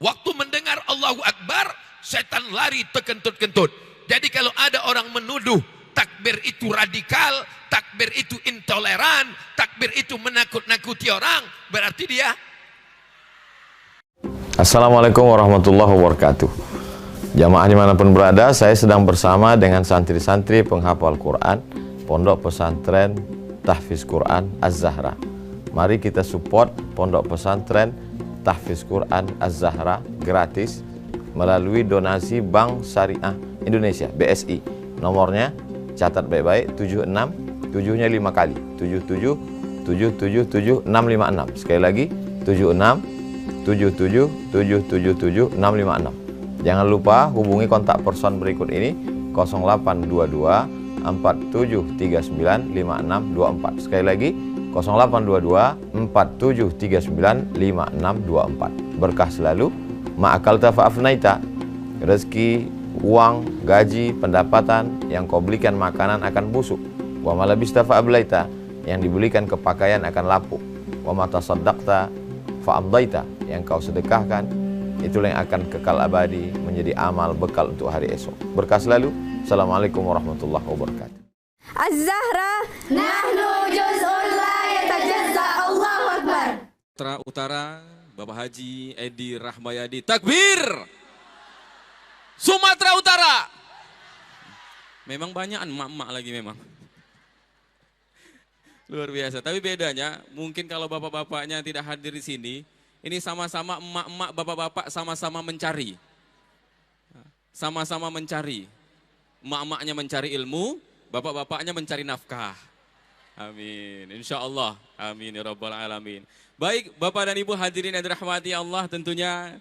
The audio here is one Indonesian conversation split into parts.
Waktu mendengar Allahu Akbar, setan lari terkentut-kentut. Jadi kalau ada orang menuduh takbir itu radikal, takbir itu intoleran, takbir itu menakut-nakuti orang, berarti dia. Assalamualaikum warahmatullahi wabarakatuh. Jamaah dimanapun berada, saya sedang bersama dengan santri-santri penghafal Quran Pondok Pesantren Tahfiz Quran Az-Zahra. Mari kita support Pondok Pesantren Tahfiz Quran Az-Zahra gratis melalui donasi Bank Syariah Indonesia BSI. Nomornya catat baik-baik, 76 7-nya 5 kali, 77 777 656. Sekali lagi 76 77 777 656. Jangan lupa hubungi kontak person berikut ini 0822 4739 5624. Sekali lagi 0822 4739 5624. Berkah selalu, ma'akalta fa'afnaita. Rezeki, uang, gaji, pendapatan yang kau belikan makanan akan busuk. Wa malabista fa'ablaita, yang dibelikan kepakaian akan lapuk. Wa mata saddaqta fa'amdaita, yang kau sedekahkan itulah yang akan kekal abadi menjadi amal bekal untuk hari esok. Berkah selalu. Assalamualaikum warahmatullahi wabarakatuh. Az-Zahra nahnu juz'un la yatajazza. Allahu Akbar. Sumatera Utara, Bapak Haji Edi Rahmayadi, takbir. Sumatera Utara. Memang banyak emak-emak lagi memang. Luar biasa, tapi bedanya mungkin kalau bapak-bapaknya tidak hadir di sini, ini sama-sama emak-emak, bapak-bapak sama-sama mencari. Sama-sama mencari. Emak-emaknya mencari ilmu, bapak-bapaknya mencari nafkah. Amin. Insya Allah. Amin ya rabbal alamin. Baik Bapak dan Ibu hadirin yang dirahmati Allah, tentunya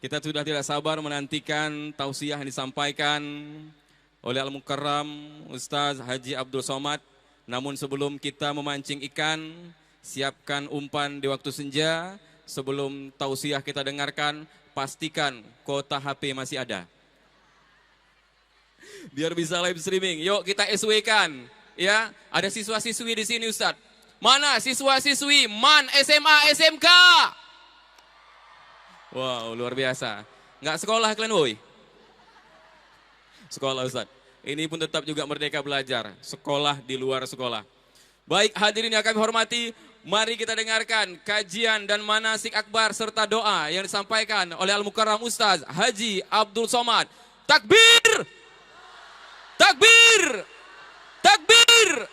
kita sudah tidak sabar menantikan tausiah yang disampaikan oleh Al-Mukarram Ustaz Haji Abdul Somad. Namun sebelum kita memancing ikan, siapkan umpan di waktu senja. Sebelum tausiah kita dengarkan, pastikan kuota HP masih ada. Biar bisa live streaming. Yuk kita SW-kan. Ya, ada siswa-siswi di sini Ustaz. Mana siswa-siswi MAN SMA SMK? Wow, luar biasa. Nggak sekolah kalian, woi? Sekolah Ustaz. Ini pun tetap juga merdeka belajar. Sekolah di luar sekolah. Baik hadirin yang kami hormati, mari kita dengarkan kajian dan manasik akbar serta doa yang disampaikan oleh Al-Mukarram Ustaz Haji Abdul Somad. Takbir! Takbir! Takbir!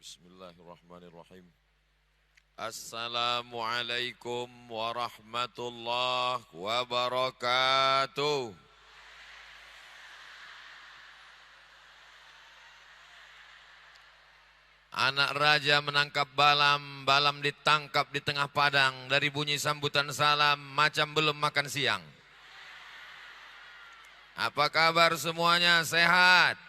Bismillahirrahmanirrahim. Assalamualaikum warahmatullahi wabarakatuh. Anak raja menangkap balam, balam ditangkap di tengah padang. Dari bunyi sambutan salam, macam belum makan siang. Apa kabar semuanya? Sehat?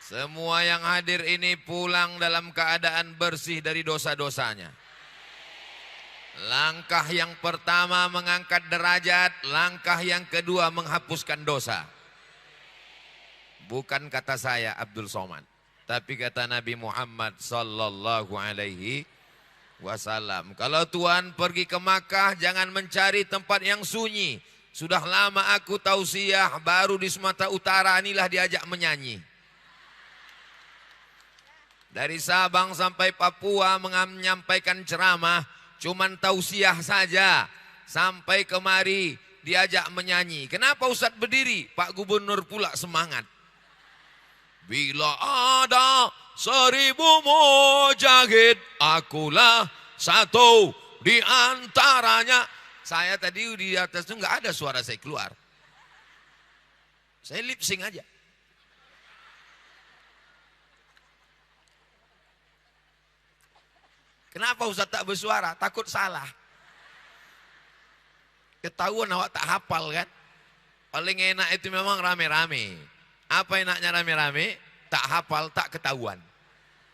Semua yang hadir ini pulang dalam keadaan bersih dari dosa-dosanya. Langkah yang pertama mengangkat derajat, langkah yang kedua menghapuskan dosa. Bukan kata saya Abdul Somad, tapi kata Nabi Muhammad sallallahu alaihi wasallam. Kalau Tuhan pergi ke Makkah, jangan mencari tempat yang sunyi. Sudah lama aku tausiah, baru di Sumatera Utara inilah diajak menyanyi. Dari Sabang sampai Papua menyampaikan ceramah, cuman tausiah saja. Sampai kemari diajak menyanyi. Kenapa Ustadz berdiri? Pak Gubernur pula semangat. Bila ada 1000 mujahid, akulah satu di antaranya. Saya tadi di atas itu nggak ada suara saya keluar. Saya lip sync aja. Kenapa Ustaz tak bersuara? Takut salah. Ketahuan awak tak hafal kan? Paling enak itu memang rame-rame. Apa enaknya rame-rame? Tak hafal, tak ketahuan.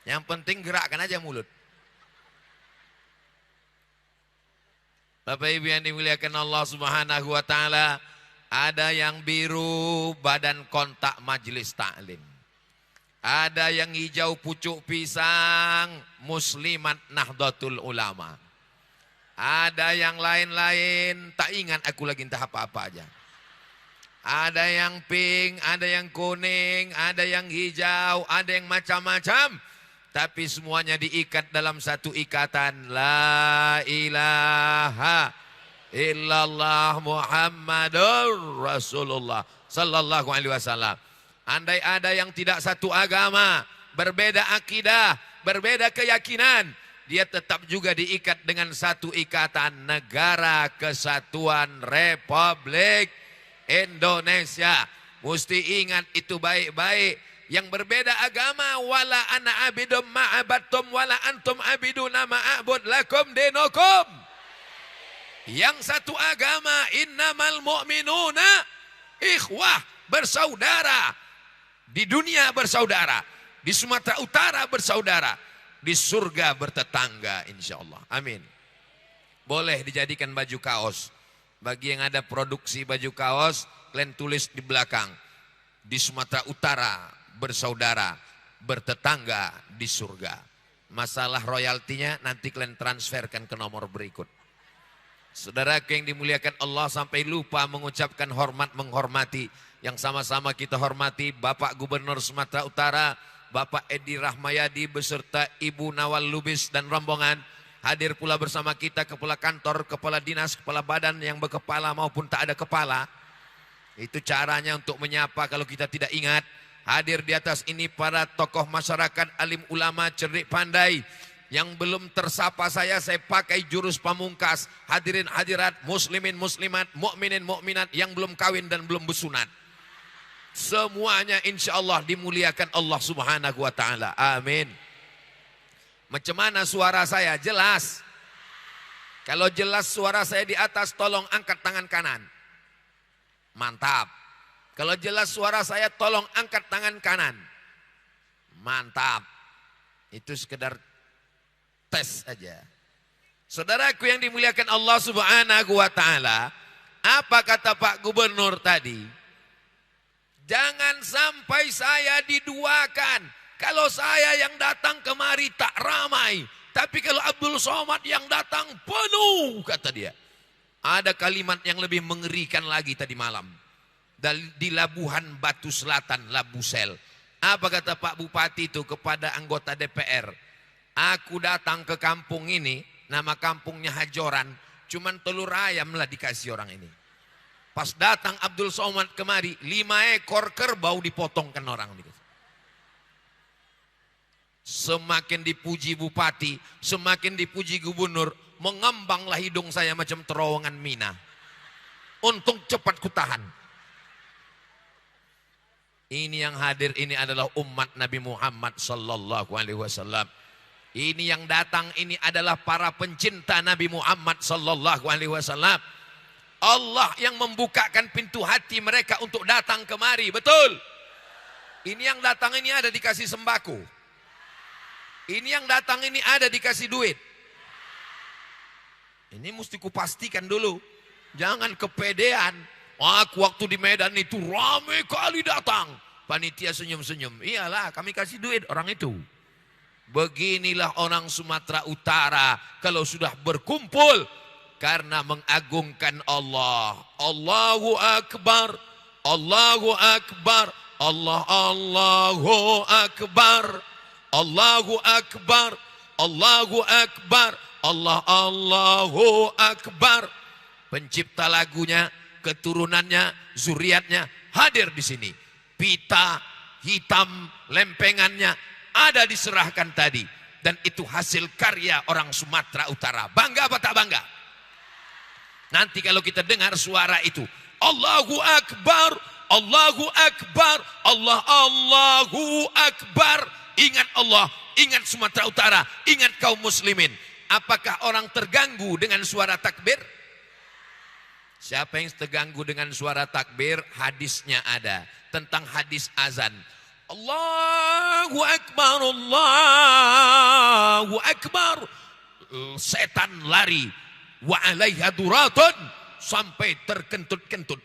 Yang penting gerakkan aja mulut. Bapak Ibu yang dimuliakan Allah Subhanahu wa taala, ada yang biru badan kontak majelis taklim. Ada yang hijau pucuk pisang Muslimat Nahdlatul Ulama. Ada yang lain-lain, tak ingat aku lagi entah apa-apa aja. Ada yang pink, ada yang kuning, ada yang hijau, ada yang macam-macam. Tapi semuanya diikat dalam satu ikatan. La ilaha illallah Muhammadur Rasulullah sallallahu alaihi wasallam. Andai ada yang tidak satu agama, berbeda akidah, berbeda keyakinan, dia tetap juga diikat dengan satu ikatan, Negara Kesatuan Republik Indonesia. Mesti ingat itu baik-baik. Yang berbeda agama, wala ana abidum ma'abattum wala antum abiduna ma'abud lakum dinukum. Yang satu agama, innamal mu'minuna ikhwah, bersaudara. Di dunia bersaudara, di Sumatera Utara bersaudara, di surga bertetangga insyaallah. Amin. Boleh dijadikan baju kaos. Bagi yang ada produksi baju kaos, kalian tulis di belakang, di Sumatera Utara bersaudara, bertetangga di surga. Masalah royaltinya nanti kalian transferkan ke nomor berikut. Saudaraku yang dimuliakan Allah, sampai lupa mengucapkan hormat menghormati yang sama-sama kita hormati Bapak Gubernur Sumatera Utara, Bapak Edi Rahmayadi beserta Ibu Nawal Lubis dan rombongan. Hadir pula bersama kita kepala kantor, kepala dinas, kepala badan yang berkepala maupun tak ada kepala. Itu caranya untuk menyapa kalau kita tidak ingat. Hadir di atas ini para tokoh masyarakat, alim ulama, cerdik pandai. Yang belum tersapa saya pakai jurus pamungkas. Hadirin hadirat, muslimin muslimat, mukminin mukminat yang belum kawin dan belum bersunat. Semuanya insya Allah dimuliakan Allah Subhanahu wa ta'ala. Amin. Macam mana suara saya? Jelas? Kalau jelas suara saya di atas, tolong angkat tangan kanan. Mantap. Kalau jelas suara saya, tolong angkat tangan kanan. Mantap. Itu sekedar tes saja. Saudaraku yang dimuliakan Allah Subhanahu wa ta'ala, apa kata Pak Gubernur tadi? Jangan sampai saya diduakan. Kalau saya yang datang kemari tak ramai, tapi kalau Abdul Somad yang datang penuh, kata dia. Ada kalimat yang lebih mengerikan lagi tadi malam. Di Labuhan Batu Selatan, Labusel. Apa kata Pak Bupati itu kepada anggota DPR? Aku datang ke kampung ini, nama kampungnya Hajoran, cuman telur ayam lah dikasih orang ini. Pas datang Abdul Somad kemari, 5 ekor kerbau dipotongkan orang ini. Semakin dipuji bupati, semakin dipuji gubernur, mengembanglah hidung saya macam terowongan mina. Untung cepat kutahan. Ini yang hadir ini adalah umat Nabi Muhammad sallallahu alaihi wasallam. Ini yang datang ini adalah para pencinta Nabi Muhammad sallallahu alaihi wasallam. Allah yang membukakan pintu hati mereka untuk datang kemari, betul? Ini yang datang ini ada dikasih sembako. Ini yang datang ini ada dikasih duit. Ini mesti kupastikan dulu. Jangan kepedean. Aku waktu di Medan itu ramai kali datang. Panitia senyum-senyum. Iyalah kami kasih duit orang itu. Beginilah orang Sumatera Utara kalau sudah berkumpul karena mengagungkan Allah. Allahu Akbar. Allahu Akbar. Allahu Akbar. Allahu Akbar, Allahu Akbar, Allahu Akbar. Pencipta lagunya, keturunannya, zuriatnya hadir di sini. Pita hitam lempengannya ada diserahkan tadi. Dan itu hasil karya orang Sumatera Utara. Bangga apa tak bangga? Nanti kalau kita dengar suara itu, Allahu Akbar, Allahu Akbar, Allahu Akbar. Ingat Allah, ingat Sumatera Utara, ingat kaum muslimin. Apakah orang terganggu dengan suara takbir? Siapa yang terganggu dengan suara takbir? Hadisnya ada. Tentang hadis azan. Allahu Akbar, Allahu Akbar. Setan lari. wa 'alaiha duratun, sampai terkentut-kentut.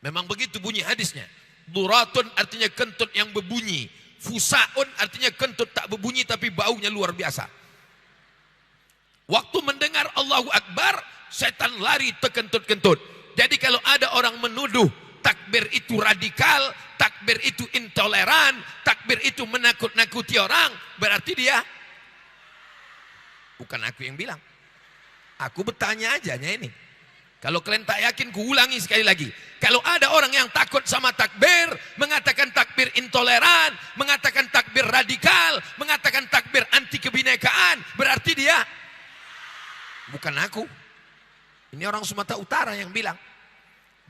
Memang begitu bunyi hadisnya. Duratun artinya kentut yang berbunyi. Fusaun artinya kentut tak berbunyi tapi baunya luar biasa. Waktu mendengar Allahu Akbar, setan lari terkentut-kentut. Jadi kalau ada orang menuduh takbir itu radikal, takbir itu intoleran, takbir itu menakut-nakuti orang, berarti dia, bukan aku yang bilang. Aku bertanya aja ini. Kalau kalian tak yakin, ku ulangi sekali lagi. Kalau ada orang yang takut sama takbir, mengatakan takbir intoleran, mengatakan takbir radikal, mengatakan takbir anti kebinekaan, berarti dia, bukan aku. Ini orang Sumatera Utara yang bilang.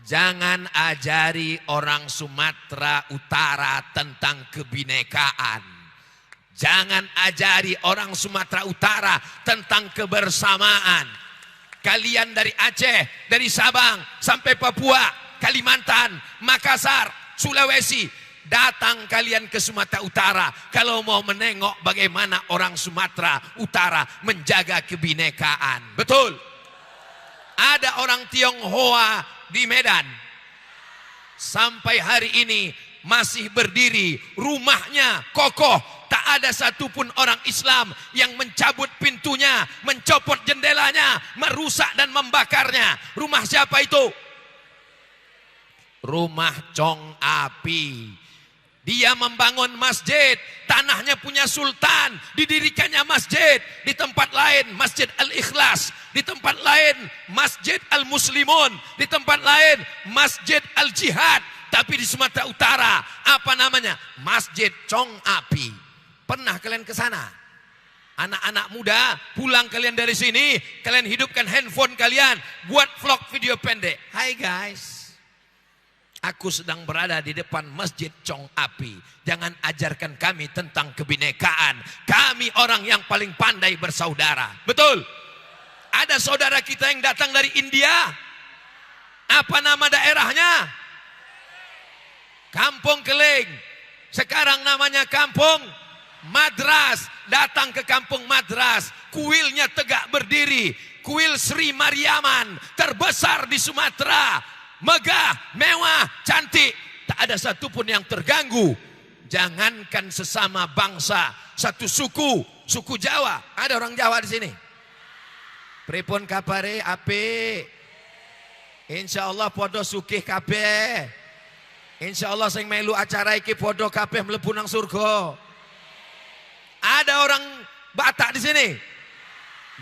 Jangan ajari orang Sumatera Utara tentang kebinekaan. Jangan ajari orang Sumatera Utara tentang kebersamaan. Kalian dari Aceh, dari Sabang sampai Papua, Kalimantan, Makassar, Sulawesi, datang kalian ke Sumatera Utara kalau mau menengok bagaimana orang Sumatera Utara menjaga kebinekaan. Betul? Ada orang Tionghoa di Medan. Sampai hari ini masih berdiri, rumahnya kokoh. Tak ada satupun orang Islam yang mencabut pintunya, mencopot jendelanya, merusak dan membakarnya. Rumah siapa itu? Rumah Chong Api. Dia membangun masjid, tanahnya punya sultan, didirikannya masjid. Di tempat lain Masjid Al-Ikhlas, di tempat lain Masjid Al-Muslimun, di tempat lain Masjid Al-Jihad. Tapi di Sumatera Utara, apa namanya? Masjid Chong Api. Pernah kalian ke sana? Anak-anak muda, pulang kalian dari sini, kalian hidupkan handphone kalian, buat vlog video pendek. Hai guys, aku sedang berada di depan Masjid Chong Api. Jangan ajarkan kami tentang kebinekaan. Kami orang yang paling pandai bersaudara. Betul? Ada saudara kita yang datang dari India. Apa nama daerahnya? Kampung Keling. Sekarang namanya Kampung Madras. Datang ke Kampung Madras, kuilnya tegak berdiri, kuil Sri Mariaman terbesar di Sumatera, megah, mewah, cantik, tak ada satupun yang terganggu. Jangankan sesama bangsa, satu suku, suku Jawa. Ada orang Jawa di sini. Pripun kabare ape? Insyaallah podo sugih kabeh. Insyaallah sing melu acara iki podo kabeh mlebu nang surga. Ada orang Batak di sini.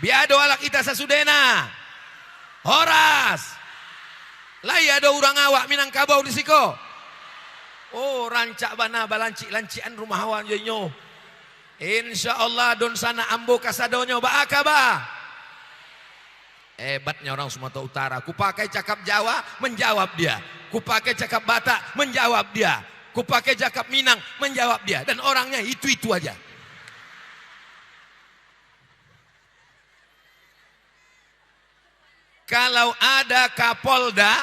Biado alak ita sasudena. Horas. Lai ada orang awak Minangkabau di siko. Oh, rancak bana balancik-lancian rumah awan jenyo. Insyaallah don sana ambo kasadonyo ba akaba. Hebatnya orang Sumatera Utara. Kupakai cakap Jawa, menjawab dia. Kupakai cakap Batak, menjawab dia. Kupakai cakap Minang, menjawab dia. Dan orangnya itu-itu aja. Kalau ada Kapolda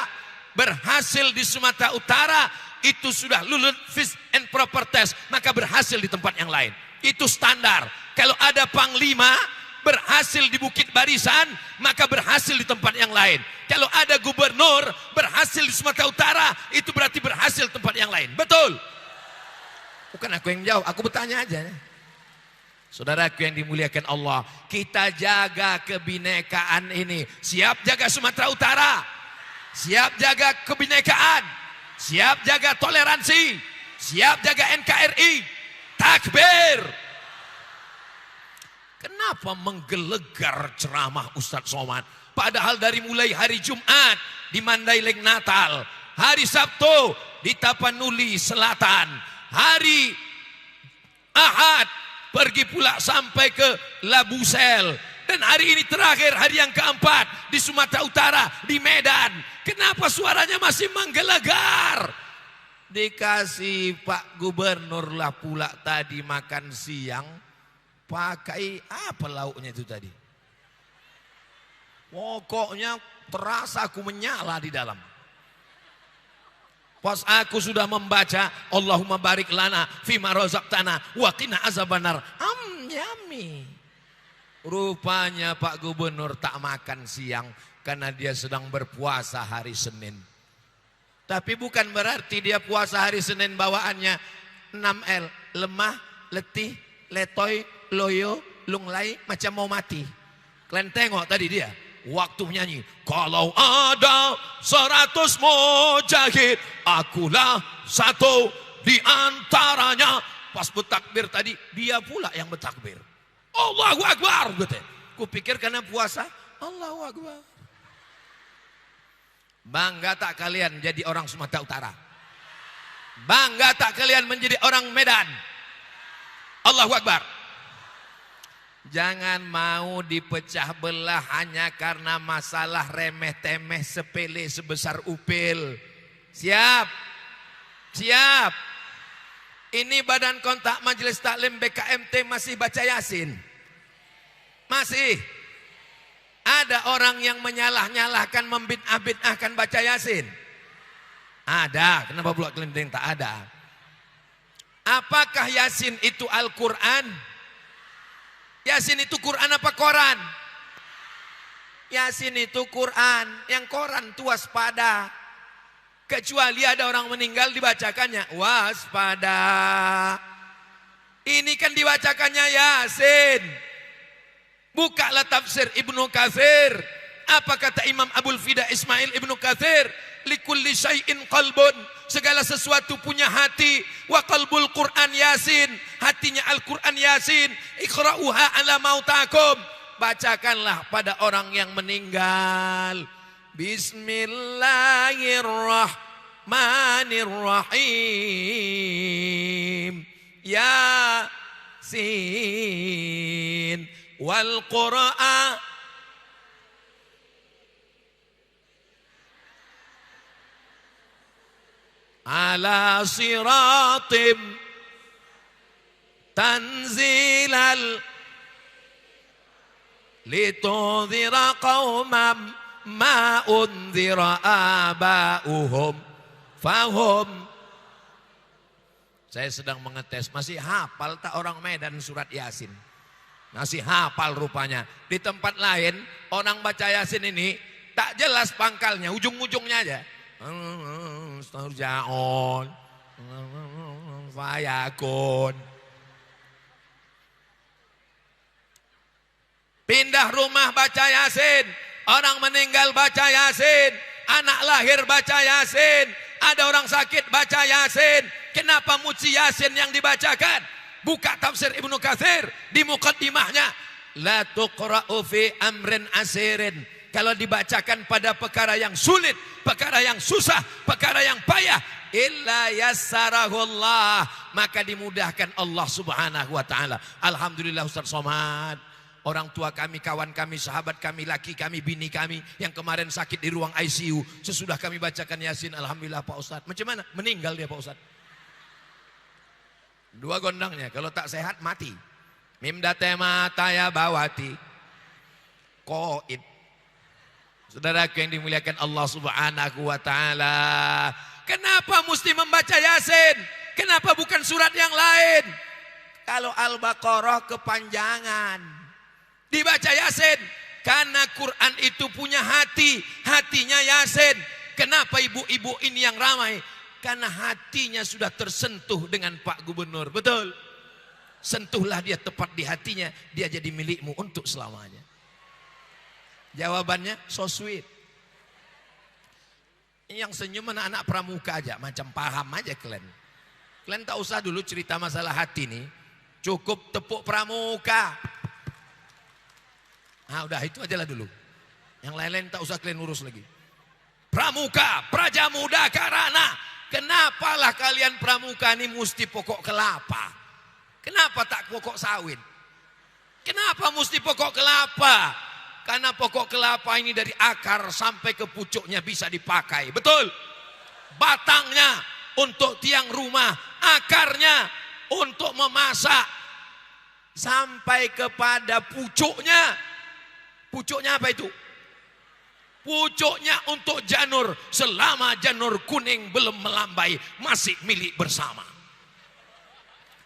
berhasil di Sumatera Utara, itu sudah lulus fit and proper test, maka berhasil di tempat yang lain. Itu standar. Kalau ada Panglima berhasil di Bukit Barisan, maka berhasil di tempat yang lain. Kalau ada gubernur berhasil di Sumatera Utara, itu berarti berhasil di tempat yang lain. Betul? Bukan aku yang jawab, aku bertanya aja. Saudaraku yang dimuliakan Allah, kita jaga kebinekaan ini. Siap jaga Sumatera Utara, siap jaga kebinekaan, siap jaga toleransi, siap jaga NKRI. Takbir. Kenapa menggelegar ceramah Ustadz Somad? Padahal dari mulai hari Jumat di Mandailing Natal, hari Sabtu di Tapanuli Selatan, hari Ahad pergi pula sampai ke Labusel, dan hari ini terakhir hari yang keempat di Sumatera Utara di Medan. Kenapa suaranya masih menggelegar? Dikasih Pak Gubernur lah pula tadi makan siang pakai apa lauknya itu tadi? Pokoknya terasa aku menyala di dalam. Pas aku sudah membaca Allahumma barik lana fima razaqtana wa qina azabannar. Yummy. Rupanya Pak Gubernur tak makan siang karena dia sedang berpuasa hari Senin. Tapi bukan berarti dia puasa hari Senin bawaannya 6L. Lemah, letih, letoy, loyo, lunglai, macam mau mati. Kalian tengok tadi dia waktu menyanyi. Kalau ada 100 mujahid, akulah satu di antaranya. Pas bertakbir tadi, dia pula yang bertakbir. Allahu Akbar. Kupikir karena puasa, Allahu Akbar. Bangga tak kalian jadi orang Sumatera Utara? Bangga tak kalian menjadi orang Medan? Allahu Akbar. Jangan mau dipecah belah hanya karena masalah remeh-temeh sepele sebesar upil. Siap? Siap? Ini Badan Kontak Majelis Taklim BKMT masih baca Yasin? Masih? Ada orang yang menyalah-nyalahkan, membid'ah-bid'ahkan baca Yasin? Ada. Kenapa pula kelinding tak ada? Apakah Yasin itu Al-Quran? Yasin itu Quran apa Koran? Yasin itu Quran. Yang Koran itu waspada. Kecuali ada orang meninggal dibacakannya waspada. Ini kan dibacakannya Yasin. Bukalah tafsir Ibnu Katsir. Apa kata Imam Abul Fida Ismail Ibnu Katsir? Likulli syai'in qalbun. Segala sesuatu punya hati. Wa qalbul Quran Yasin. Hatinya Al-Quran Yasin. Iqra'uha ala mautakum. Bacakanlah pada orang yang meninggal. Bismillahirrahmanirrahim. Yasin. Wal Qur'an ala siratim tanzilal litudhira qawman ma undhira aba'uhum fahum. Saya sedang mengetes, masih hafal tak orang Medan surat Yasin? Masih hafal rupanya. Di tempat lain orang baca Yasin ini tak jelas pangkalnya, ujung-ujungnya aja. Starjaon, fayakun. Pindah rumah baca Yasin, orang meninggal baca Yasin, anak lahir baca Yasin, ada orang sakit baca Yasin. Kenapa muci Yasin yang dibacakan? Buka tafsir Ibnu Katsir di muqaddimahnya. La tuqra'u fi amrin asirin. Kalau dibacakan pada perkara yang sulit, perkara yang susah, perkara yang payah, illa yassarahullah, maka dimudahkan Allah Subhanahu wa taala. Alhamdulillah Ustaz Somad. Orang tua kami, kawan kami, sahabat kami, laki kami, bini kami yang kemarin sakit di ruang ICU, sesudah kami bacakan Yasin, alhamdulillah Pak Ustaz. Macam mana? Meninggal dia Pak Ustaz. 2 gondangnya, kalau tak sehat mati. Mimdate mataya bawati qaid. Saudaraku yang dimuliakan Allah Subhanahu wa taala, kenapa mesti membaca Yasin? Kenapa bukan surat yang lain? Kalau Al-Baqarah kepanjangan, dibaca Yasin. Karena Quran itu punya hati, hatinya Yasin. Kenapa ibu-ibu ini yang ramai? Karena hatinya sudah tersentuh dengan Pak Gubernur. Betul? Sentuhlah dia tepat di hatinya, dia jadi milikmu untuk selamanya. Jawabannya so sweet. Yang senyum anak-anak pramuka aja, macam paham aja kalian. Kalian tak usah dulu cerita masalah hati nih. Cukup tepuk pramuka. Nah udah itu aja lah dulu. Yang lain-lain tak usah kalian urus lagi. Pramuka, Prajamuda Karana. Kenapalah kalian pramuka ini mesti pokok kelapa? Kenapa tak pokok sawit? Kenapa mesti pokok kelapa? Karena pokok kelapa ini dari akar sampai ke pucuknya bisa dipakai. Betul? Batangnya untuk tiang rumah, akarnya untuk memasak, sampai kepada pucuknya. Pucuknya apa itu? Pucuknya untuk janur, selama janur kuning belum melambai masih milik bersama.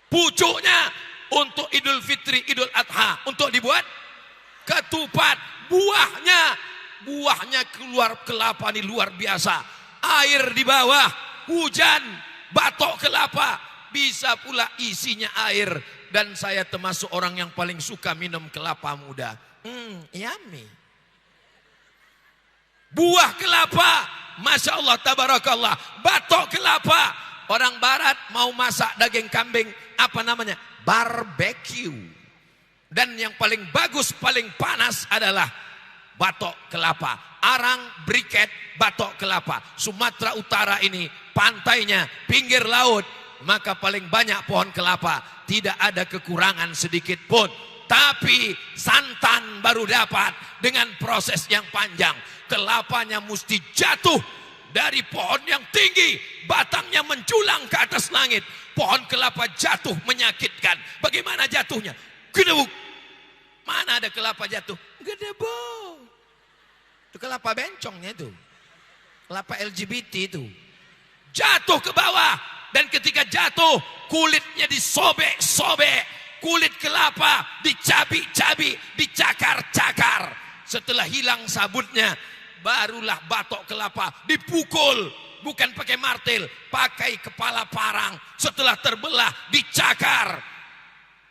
Pucuknya untuk Idul Fitri, Idul Adha, untuk dibuat ketupat, buahnya keluar kelapa ini luar biasa. Air di bawah, hujan, batok kelapa, bisa pula isinya air. Dan saya termasuk orang yang paling suka minum kelapa muda. Yummy. Buah kelapa, Masya Allah, tabarakallah. Batok kelapa. Orang barat mau masak daging kambing, apa namanya? Barbecue. Dan yang paling bagus, paling panas adalah batok kelapa. Arang, briket, batok kelapa. Sumatera Utara ini pantainya, pinggir laut. Maka paling banyak pohon kelapa. Tidak ada kekurangan sedikit pun. Tapi santan baru dapat dengan proses yang panjang. Kelapanya mesti jatuh dari pohon yang tinggi. Batangnya menjulang ke atas langit. Pohon kelapa jatuh menyakitkan. Bagaimana jatuhnya? Gedebuk. Mana ada kelapa jatuh? Gedebuk. Itu kelapa bencongnya itu. Kelapa LGBT itu. Jatuh ke bawah. Dan ketika jatuh, kulitnya disobek-sobek. Kulit kelapa dicabik-cabik, dicakar-cakar. Setelah hilang sabutnya, barulah batok kelapa dipukul. Bukan pakai martil, pakai kepala parang. Setelah terbelah, dicakar.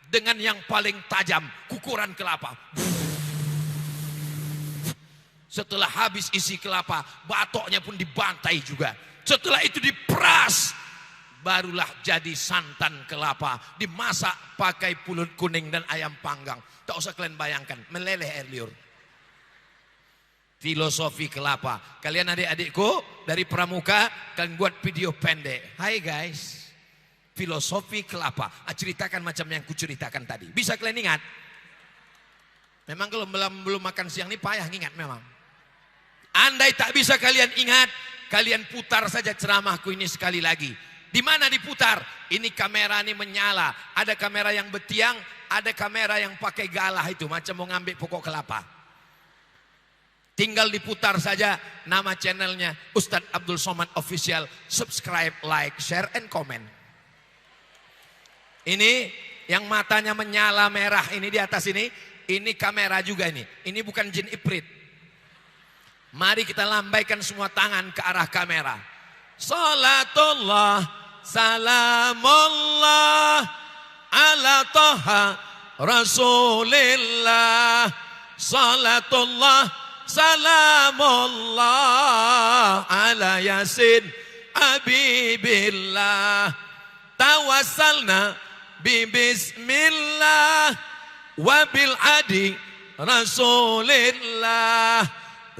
Dengan yang paling tajam, kukuran kelapa. Setelah habis isi kelapa, batoknya pun dibantai juga. Setelah itu diperas. Barulah jadi santan kelapa. Dimasak pakai pulut kuning dan ayam panggang. Tak usah kalian bayangkan. Meleleh air liur. Filosofi kelapa. Kalian adik-adikku dari Pramuka. Kalian buat video pendek. Hai guys. Filosofi kelapa. Ceritakan macam yang kuceritakan tadi. Bisa kalian ingat? Memang kalau belum makan siang ini payah ingat memang. Andai tak bisa kalian ingat. Kalian putar saja ceramahku ini sekali lagi. Di mana diputar? Ini kamera ini menyala. Ada kamera yang betiang, ada kamera yang pakai galah itu. Macam mau ngambil pokok kelapa. Tinggal diputar saja nama channelnya Ustadz Abdul Somad Official. Subscribe, like, share, and comment. Ini yang matanya menyala merah ini di atas ini. Ini kamera juga ini. Ini bukan jin iprit. Mari kita lambaikan semua tangan ke arah kamera. Salatullah. Salamullah ala Taha Rasulillah. Salatullah salamullah ala Yasin Habibillah. Tawassalna bismillah wa bil adi Rasulillah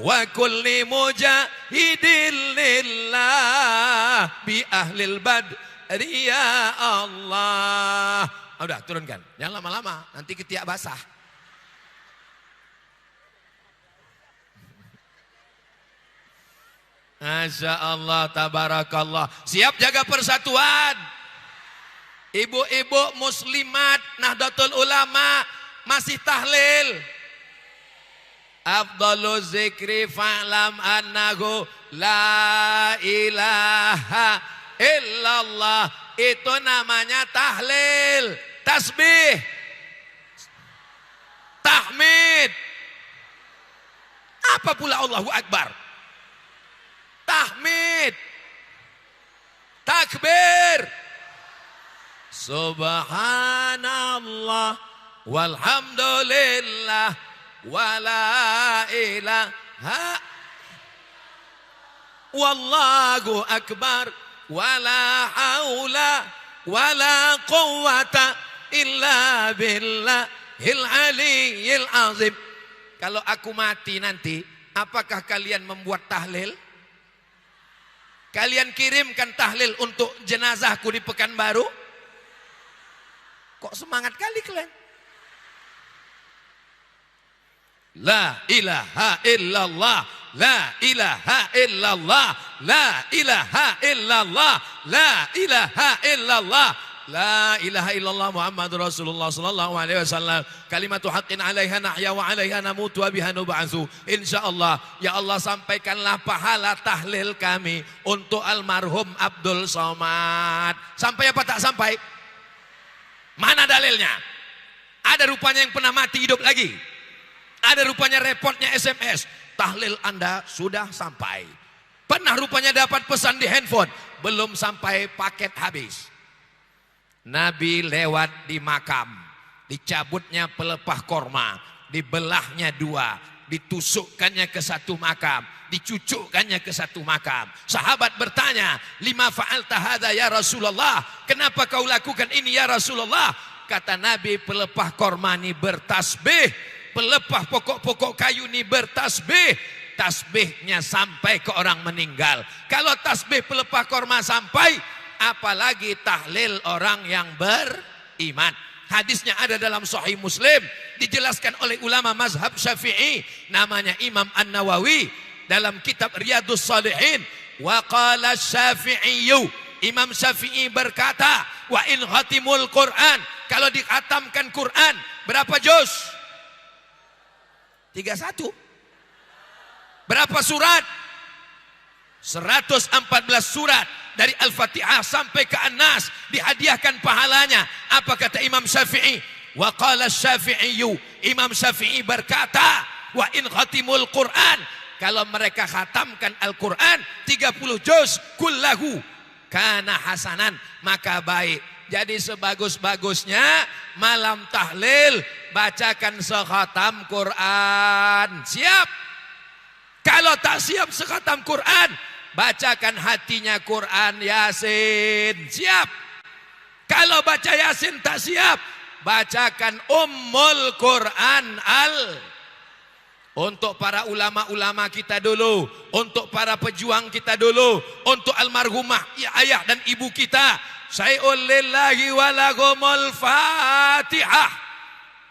wa kulli mujahidin lillah bi ahlil badri ya Allah. Udah turunkan, jangan lama-lama nanti ketiak basah. Masya Allah, tabarakallah. Siap jaga persatuan. Ibu-ibu muslimat Nahdlatul Ulama masih tahlil. Afdalu zikri fa'lam annahu la ilaha illallah. Itu namanya tahlil, tasbih, tahmid. Apa pula Allahu Akbar? Tahmid, takbir, subhanallah, walhamdulillah, wala ilaha, wallahu akbar, wala haula, wala quwwata illa billahil aliyyil azim. Kalau aku mati nanti, apakah kalian membuat tahlil? Kalian kirimkan tahlil untuk jenazahku di Pekanbaru? Kok semangat kali kalian? La ilaha illallah, la ilaha illallah, la ilaha illallah, la ilaha illallah, la ilaha illallah Muhammadur Rasulullah sallallahu alaihi wasallam. Kalimatu haqqin 'alaiha nahya wa 'alaiha namutu wa biha nub'atsu. Insyaallah ya Allah, sampaikanlah pahala tahlil kami untuk almarhum Abdul Somad. Sampai apa tak sampai? Mana dalilnya? Ada rupanya yang pernah mati hidup lagi. Ada rupanya repotnya SMS. Tahlil Anda sudah sampai. Pernah rupanya dapat pesan di handphone. Belum sampai paket habis. Nabi lewat di makam. Dicabutnya pelepah korma. Dibelahnya dua. Ditusukkannya ke satu makam. Dicucukkannya ke satu makam. Sahabat bertanya, lima fa'alta hadza ya Rasulullah? Kenapa kau lakukan ini ya Rasulullah? Kata Nabi, pelepah korma ini bertasbih, pelepah pokok-pokok kayu ini bertasbih. Tasbihnya sampai ke orang meninggal. Kalau tasbih pelepah korma sampai, apalagi tahlil orang yang beriman. Hadisnya ada dalam Sahih Muslim, dijelaskan oleh ulama mazhab Syafi'i, namanya Imam An-Nawawi dalam kitab Riyadhus Shalihin. Wa qala Syafi'iyyu, Imam Syafi'i berkata, wa in khatimul Quran, kalau dikhatamkan Quran berapa juz? 31. Berapa surat? 114 surat. Dari Al-Fatihah sampai ke An-Nas dihadiahkan pahalanya. Apa kata Imam Syafi'i? Wa qala Syafi'iyyu, Imam Syafi'i berkata, wa in khatimul Quran, kalau mereka khatamkan Al-Quran 30 juz kullahu kana hasanan, maka baik. Jadi sebagus-bagusnya malam tahlil bacakan sekhatam Quran. Siap? Kalau tak siap sekhatam Quran, bacakan hatinya Quran Yasin. Siap? Kalau baca Yasin tak siap, bacakan Ummul Quran Untuk para ulama-ulama kita dulu, untuk para pejuang kita dulu, untuk almarhumah ayah dan ibu kita. Syai'un lillahi walagumul Fatihah.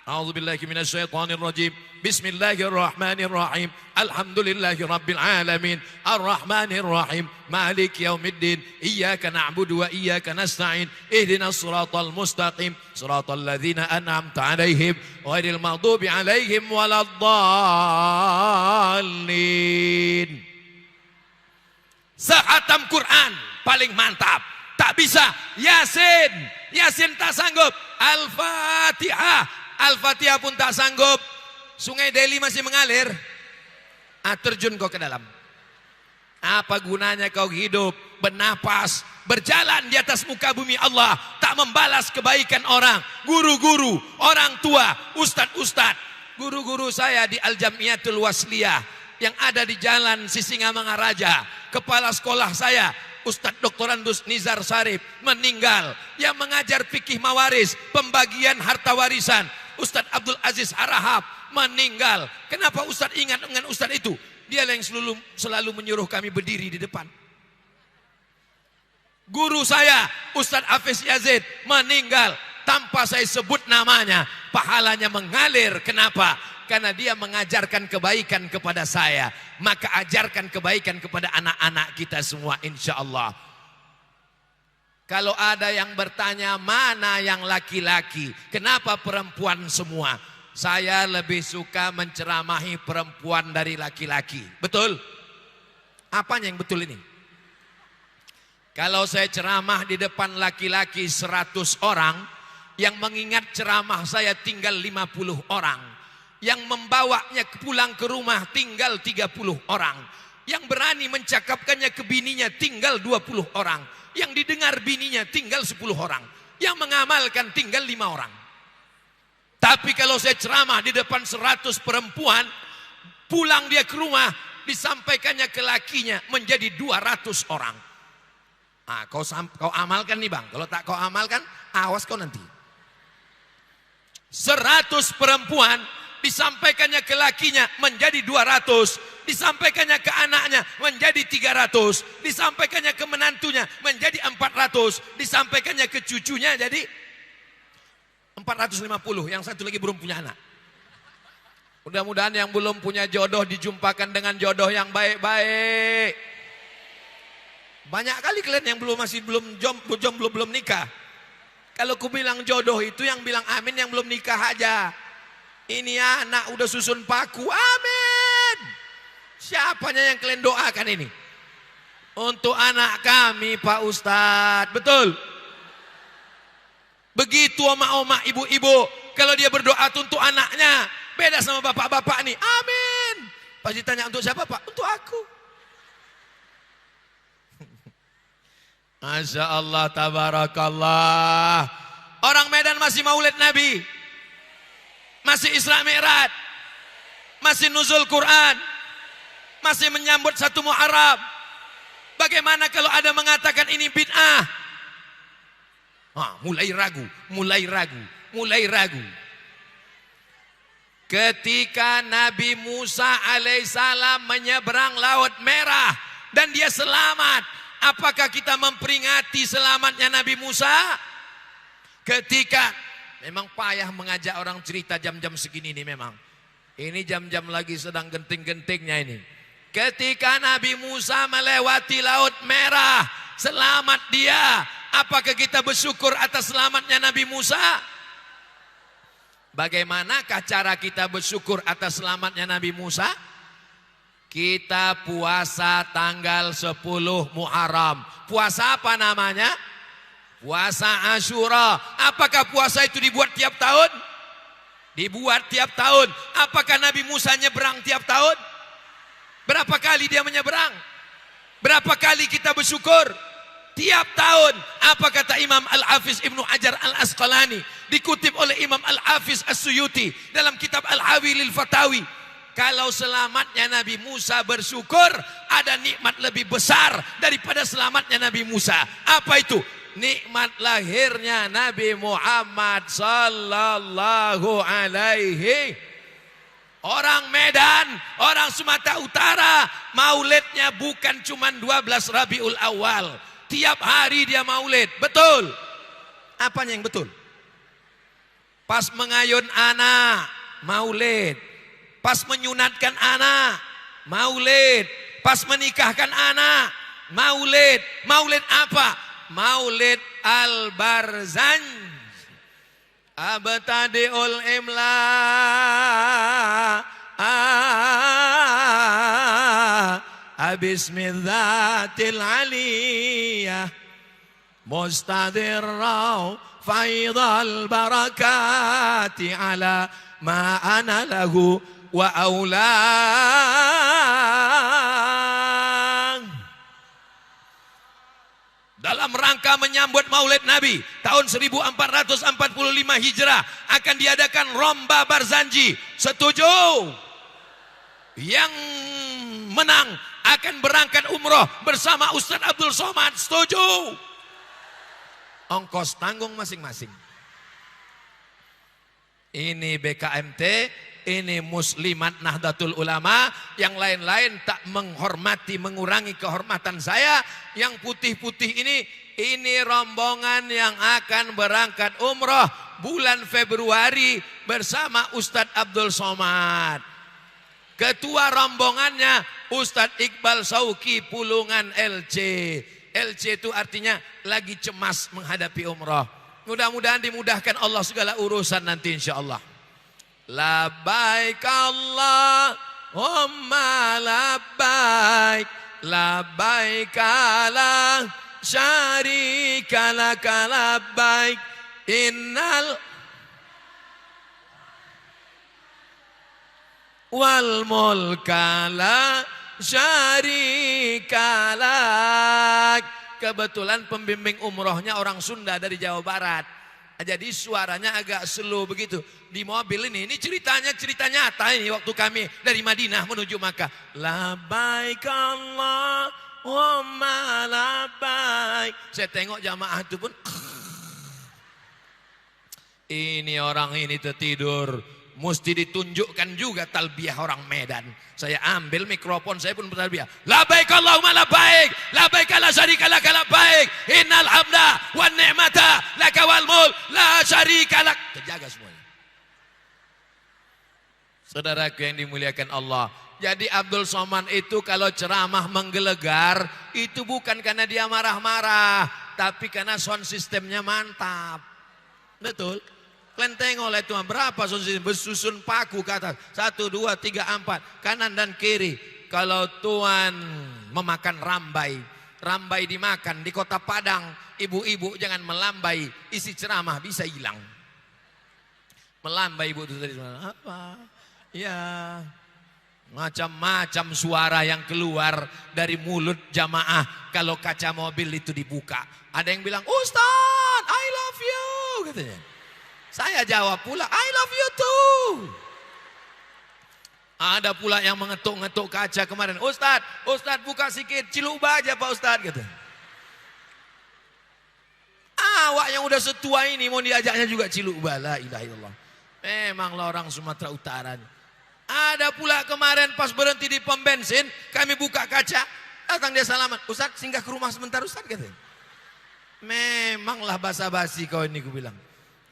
A'udzubillahi minasyaitonir rajim. Bismillahirrahmanirrahim. Alhamdulillahi rabbil alamin. Arrahmanir rahim. Maliki yaumiddin. Iyyaka na'budu wa iyyaka nasta'in. Ihdinas siratal mustaqim. Siratal ladzina an'amta 'alaihim ghairil maghdubi 'alaihim waladdallin. Sekhatam Quran paling mantap. Tak bisa Yasin. Yasin tak sanggup. Al-Fatihah. Al-Fatihah pun tak sanggup. Sungai Delhi masih mengalir. Terjun kau ke dalam. Apa gunanya kau hidup, bernapas, berjalan di atas muka bumi Allah, tak membalas kebaikan orang, guru-guru, orang tua, ustadz-ustadz. Guru-guru saya di Al-Jamiatul Wasliyah yang ada di Jalan Sisingamangaraja. Kepala sekolah saya, Ustadz Doktorandus Nizar Sarif, meninggal. Yang mengajar fikih mawaris, pembagian harta warisan, Ustadz Abdul Aziz Harahap, meninggal. Kenapa Ustadz ingat dengan Ustadz itu? Dia yang selalu menyuruh kami berdiri di depan. Guru saya, Ustadz Hafiz Yazid, meninggal. Tanpa saya sebut namanya, pahalanya mengalir. Kenapa? Karena dia mengajarkan kebaikan kepada saya. Maka ajarkan kebaikan kepada anak-anak kita semua, insya Allah. Kalau ada yang bertanya, mana yang laki-laki? Kenapa perempuan semua? Saya lebih suka menceramahi perempuan dari laki-laki. Betul? Apanya yang betul ini? Kalau saya ceramah di depan laki-laki 100 orang, yang mengingat ceramah saya tinggal 50 orang. Yang membawanya pulang ke rumah tinggal 30 orang. Yang berani mencakapkannya ke bininya tinggal 20 orang. Yang didengar bininya tinggal 10 orang. Yang mengamalkan tinggal 5 orang. Tapi kalau saya ceramah di depan 100 perempuan, pulang dia ke rumah, disampaikannya ke lakinya menjadi 200 orang. Kau amalkan nih bang. Kalau tak kau amalkan, awas kau nanti. 100 perempuan disampaikannya ke lakinya menjadi 200, disampaikannya ke anaknya menjadi 300, disampaikannya ke menantunya menjadi 400, disampaikannya ke cucunya jadi 450. Yang satu lagi belum punya anak. Mudah-mudahan yang belum punya jodoh dijumpakan dengan jodoh yang baik-baik. Banyak kali kalian yang belum nikah. Kalau ku bilang jodoh itu yang bilang amin yang belum nikah aja. Ini anak udah susun paku, amin. Siapanya yang kalian doakan ini? Untuk anak kami Pak Ustadz, betul? Begitu oma-oma, ibu-ibu, kalau dia berdoa untuk anaknya, beda sama bapak-bapak nih. Amin. Pas ditanya untuk siapa Pak? Untuk aku. Masya Allah, tabarakallah. Orang Medan masih maulid Nabi. Masih Isra Mi'raj. Masih nuzul Quran. Masih menyambut 1 Muharram. Bagaimana kalau ada mengatakan ini bid'ah? Mulai ragu, mulai ragu, mulai ragu. Ketika Nabi Musa alaihissalam menyeberang Laut Merah dan dia selamat, apakah kita memperingati selamatnya Nabi Musa? Ketika memang payah mengajak orang cerita jam-jam segini nih memang. Ini jam-jam lagi sedang genting-gentingnya ini. Ketika Nabi Musa melewati Laut Merah, selamat dia. Apakah kita bersyukur atas selamatnya Nabi Musa? Bagaimanakah cara kita bersyukur atas selamatnya Nabi Musa? Kita puasa tanggal 10 Muharram. Puasa apa namanya? Puasa Asyura. Apakah puasa itu dibuat tiap tahun? Dibuat tiap tahun. Apakah Nabi Musa nyeberang tiap tahun? Berapa kali dia menyeberang? Berapa kali kita bersyukur? Tiap tahun. Apa kata Imam Al-Hafiz Ibnu Hajar Al-Asqalani, dikutip oleh Imam Al-Hafiz As-Suyuti dalam kitab Al-Hawi lil Fatawi, kalau selamatnya Nabi Musa bersyukur, ada nikmat lebih besar daripada selamatnya Nabi Musa. Apa itu? Nikmat lahirnya Nabi Muhammad sallallahu alaihi. Orang Medan, orang Sumatera Utara, maulidnya bukan cuma 12 Rabiul Awal. Tiap hari dia maulid, betul? Apanya yang betul? Pas mengayun anak, maulid. Pas menyunatkan anak, maulid. Pas menikahkan anak, maulid. Maulid apa? Maulid Al-Barzanj. Abtadi'ul imla Bismillahil aliyah mustadirraw faidal barakati ala ma ana lahu wa aulang. Dalam rangka menyambut Maulid Nabi tahun 1445 Hijrah akan diadakan Lomba Barzanji. Setuju? Yang menang akan berangkat umroh bersama Ustadz Abdul Somad. Setuju? Ongkos tanggung masing-masing. Ini BKMT, ini Muslimat Nahdlatul Ulama, yang lain-lain tak menghormati, mengurangi kehormatan saya. Yang putih-putih ini rombongan yang akan berangkat umroh bulan Februari bersama Ustadz Abdul Somad. Ketua rombongannya Ustadz Iqbal Sauki Pulungan LC. LC itu artinya lagi cemas menghadapi umrah. Mudah-mudahan dimudahkan Allah segala urusan nanti insya Allah. Labbaik Allahumma labbaik. Labbaik la syarika laka labbaik. Innal wal mulka la syarika lak. Kebetulan pembimbing umrohnya orang Sunda dari Jawa Barat. Jadi suaranya agak slow begitu. Di mobil ini ceritanya cerita nyata ini waktu kami dari Madinah menuju Makkah. Labbaik Allahumma labbaik. Saya tengok jamaah itu pun ini orang ini tertidur. Mesti ditunjukkan juga talbiyah orang Medan. Saya ambil mikrofon, saya pun bertalbiyah. Labbaik Allahumma labbaik. Labbaik la syarika laka labbaik. Innal hamda wan ni'mata laka wal mulk la syarika lak. Terjaga semuanya. Saudaraku yang dimuliakan Allah. Jadi Abdul Somad itu kalau ceramah menggelegar, itu bukan karena dia marah-marah, tapi karena sound sistemnya mantap. Betul? Kalian tengok oleh Tuhan berapa bersusun paku ke atas. 1, 2, 3, 4. Kanan dan kiri. Kalau Tuhan memakan rambai. Rambai dimakan di kota Padang. Ibu-ibu jangan melambai. Isi ceramah bisa hilang. Melambai ibu itu tadi. Apa? Ya, macam-macam suara yang keluar dari mulut jamaah kalau kaca mobil itu dibuka. Ada yang bilang, Ustaz, I love you, katanya. Saya jawab pula, I love you too. Ada pula yang mengetuk-ngetuk kaca kemarin, Ustaz buka sikit, ciluba aja Pak Ustaz, gitu. Awak yang udah setua ini mau diajaknya juga ciluba, la ilaha illallah. Memanglah orang Sumatera Utara. Ada pula kemarin pas berhenti di pom bensin, kami buka kaca, datang dia salaman, Ustaz singgah ke rumah sebentar Ustaz, katanya. Memanglah basa-basi kau ini, ku bilang.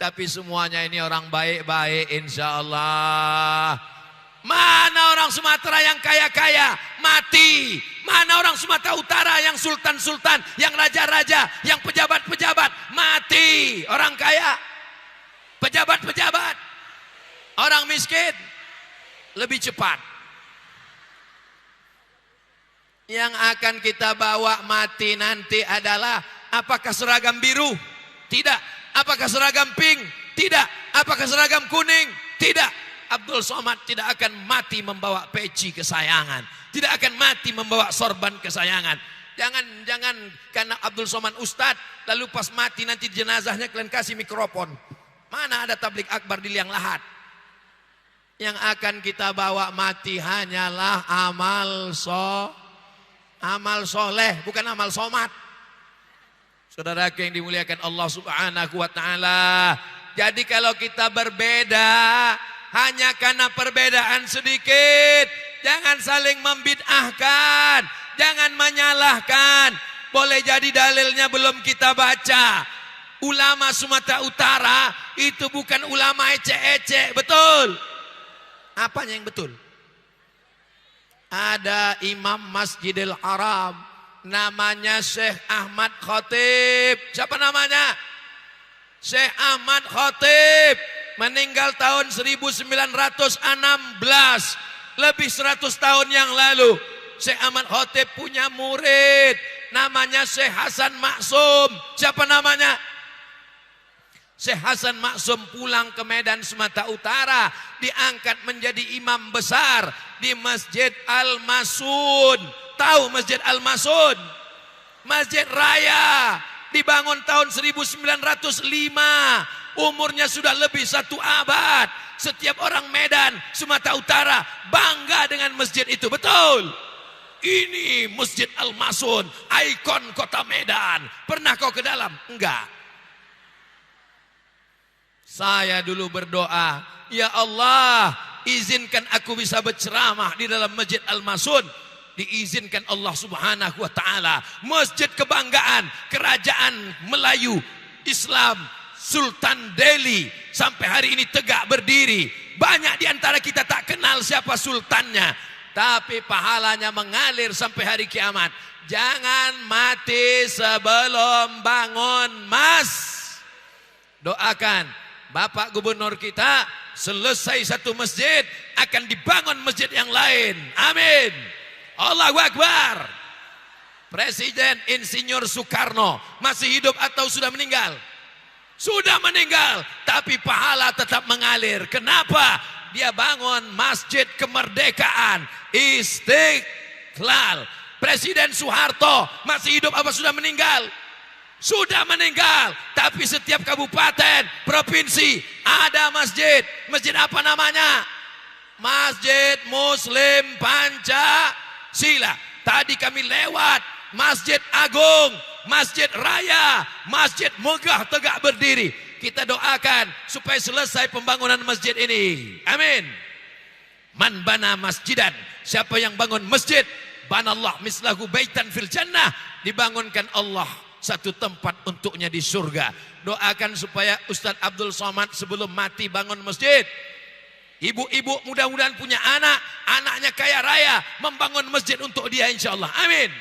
Tapi semuanya ini orang baik-baik insya Allah. Mana orang Sumatera yang kaya-kaya mati? Mana orang Sumatera Utara yang sultan-sultan, yang raja-raja, yang pejabat-pejabat mati? Orang kaya, pejabat-pejabat, orang miskin lebih cepat. Yang akan kita bawa mati nanti adalah apakah seragam biru? Tidak. Apakah seragam pink? Tidak. Apakah seragam kuning? Tidak. Abdul Somad tidak akan mati membawa peci kesayangan, tidak akan mati membawa sorban kesayangan. Jangan karena Abdul Somad Ustadz lalu pas mati nanti jenazahnya kalian kasih mikrofon. Mana ada tablik akbar di liang lahat. Yang akan kita bawa mati hanyalah amal soleh, bukan amal somat. Saudaraku yang dimuliakan Allah Subhanahu wa taala. Jadi kalau kita berbeda hanya karena perbedaan sedikit, jangan saling membid'ahkan, jangan menyalahkan. Boleh jadi dalilnya belum kita baca. Ulama Sumatera Utara itu bukan ulama ecek-ecek, betul? Apanya yang betul? Ada Imam Masjidil Haram, namanya Syekh Ahmad Khatib. Siapa namanya? Syekh Ahmad Khatib. Meninggal tahun 1916, lebih 100 tahun yang lalu. Syekh Ahmad Khatib punya murid, namanya Syekh Hasan Maksum. Siapa namanya? Syekh Hasan Maksum pulang ke Medan Sumatera Utara, diangkat menjadi imam besar di Masjid Al-Masun. Tahu Masjid Al-Masun? Masjid Raya, dibangun tahun 1905. Umurnya sudah lebih 1 abad. Setiap orang Medan, Sumatera Utara bangga dengan masjid itu, betul? Ini Masjid Al-Masun, ikon kota Medan. Pernah kau ke dalam? Enggak. Saya dulu berdoa, ya Allah, izinkan aku bisa berceramah di dalam Masjid Al-Masun. Diizinkan Allah Subhanahu wa taala. Masjid kebanggaan kerajaan Melayu Islam Sultan Delhi sampai hari ini tegak berdiri. Banyak di antara kita tak kenal siapa sultannya, tapi pahalanya mengalir sampai hari kiamat. Jangan mati sebelum bangun, Mas. Doakan Bapak Gubernur kita, selesai satu masjid akan dibangun masjid yang lain. Amin. Allahu Akbar. Presiden Insinyur Soekarno masih hidup atau sudah meninggal? Sudah meninggal, tapi pahala tetap mengalir. Kenapa? Dia bangun masjid kemerdekaan, Istiqlal. Presiden Soeharto masih hidup apa sudah meninggal? Sudah meninggal, tapi setiap kabupaten, provinsi ada masjid. Masjid apa namanya? Masjid Muslim Pancasila. Tadi kami lewat Masjid Agung, Masjid Raya, Masjid megah tegak berdiri. Kita doakan supaya selesai pembangunan masjid ini. Amin. Man bana masjidan, siapa yang bangun masjid, banallah mislahu baitan fil jannah, dibangunkan Allah satu tempat untuknya di surga. Doakan supaya Ustadz Abdul Somad sebelum mati bangun masjid. Ibu-ibu mudah-mudahan punya anak, anaknya kaya raya, membangun masjid untuk dia insyaallah. Amin.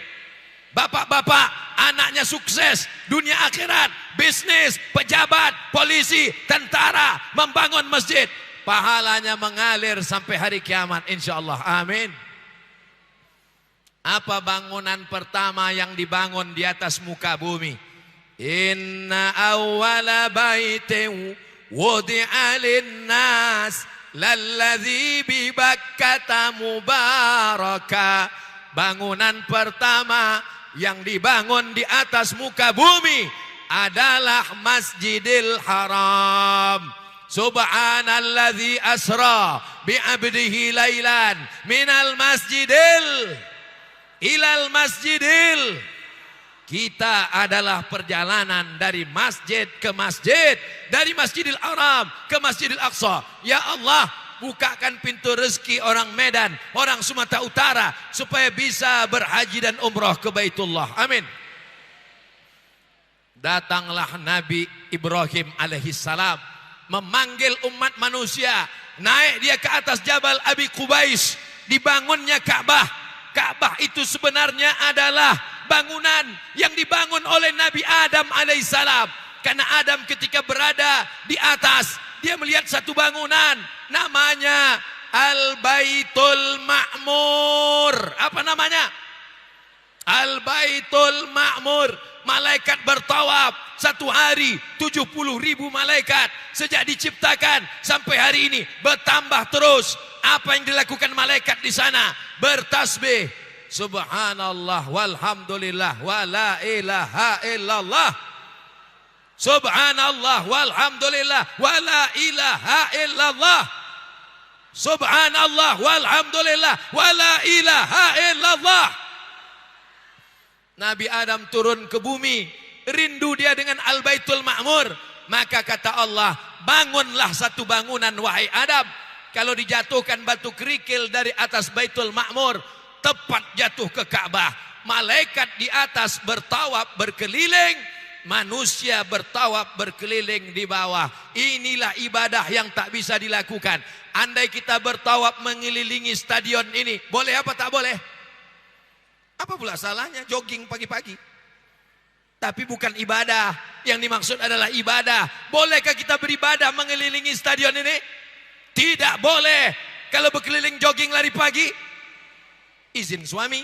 Bapak-bapak, anaknya sukses dunia akhirat, bisnis, pejabat, polisi, tentara, membangun masjid, pahalanya mengalir sampai hari kiamat insyaallah. Amin. Apa bangunan pertama yang dibangun di atas muka bumi? Inna awwala baitin wudi'a linnas lalladzi bi Bakkata mubaraka. Bangunan pertama yang dibangun di atas muka bumi adalah Masjidil Haram. Subhanalladzi asra bi 'abdihi lailan minal masjidil ilal masjidil. Kita adalah perjalanan dari masjid ke masjid, dari Masjidil Haram ke Masjidil Aqsa. Ya Allah, bukakan pintu rezeki orang Medan, orang Sumatera Utara supaya bisa berhaji dan umrah ke Baitullah. Amin. Datanglah Nabi Ibrahim alaihissalam memanggil umat manusia, naik dia ke atas Jabal Abi Qubais, dibangunnya Ka'bah. Ka'bah itu sebenarnya adalah bangunan yang dibangun oleh Nabi Adam alaihissalam. Karena Adam ketika berada di atas, dia melihat satu bangunan namanya Al-Baitul Ma'mur. Apa namanya? Al-Baitul Ma'mur. Malaikat bertawaf satu hari 70.000 malaikat. Sejak diciptakan sampai hari ini bertambah terus. Apa yang dilakukan malaikat di sana? Bertasbih. Subhanallah walhamdulillah wa la ilaha illallah. Subhanallah walhamdulillah wa la ilaha illallah. Subhanallah walhamdulillah wa la ilaha illallah. Nabi Adam turun ke bumi, rindu dia dengan Al-Baitul Ma'mur. Maka kata Allah, bangunlah satu bangunan wahai Adam. Kalau dijatuhkan batu kerikil dari atas Baitul Ma'mur, tepat jatuh ke Ka'bah. Malaikat di atas bertawaf berkeliling, manusia bertawaf berkeliling di bawah. Inilah ibadah yang tak bisa dilakukan. Andai kita bertawaf mengelilingi stadion ini, boleh apa tak boleh? Apa pula salahnya jogging pagi-pagi? Tapi bukan ibadah. Yang dimaksud adalah ibadah. Bolehkah kita beribadah mengelilingi stadion ini? Tidak boleh. Kalau berkeliling jogging lari pagi, izin suami.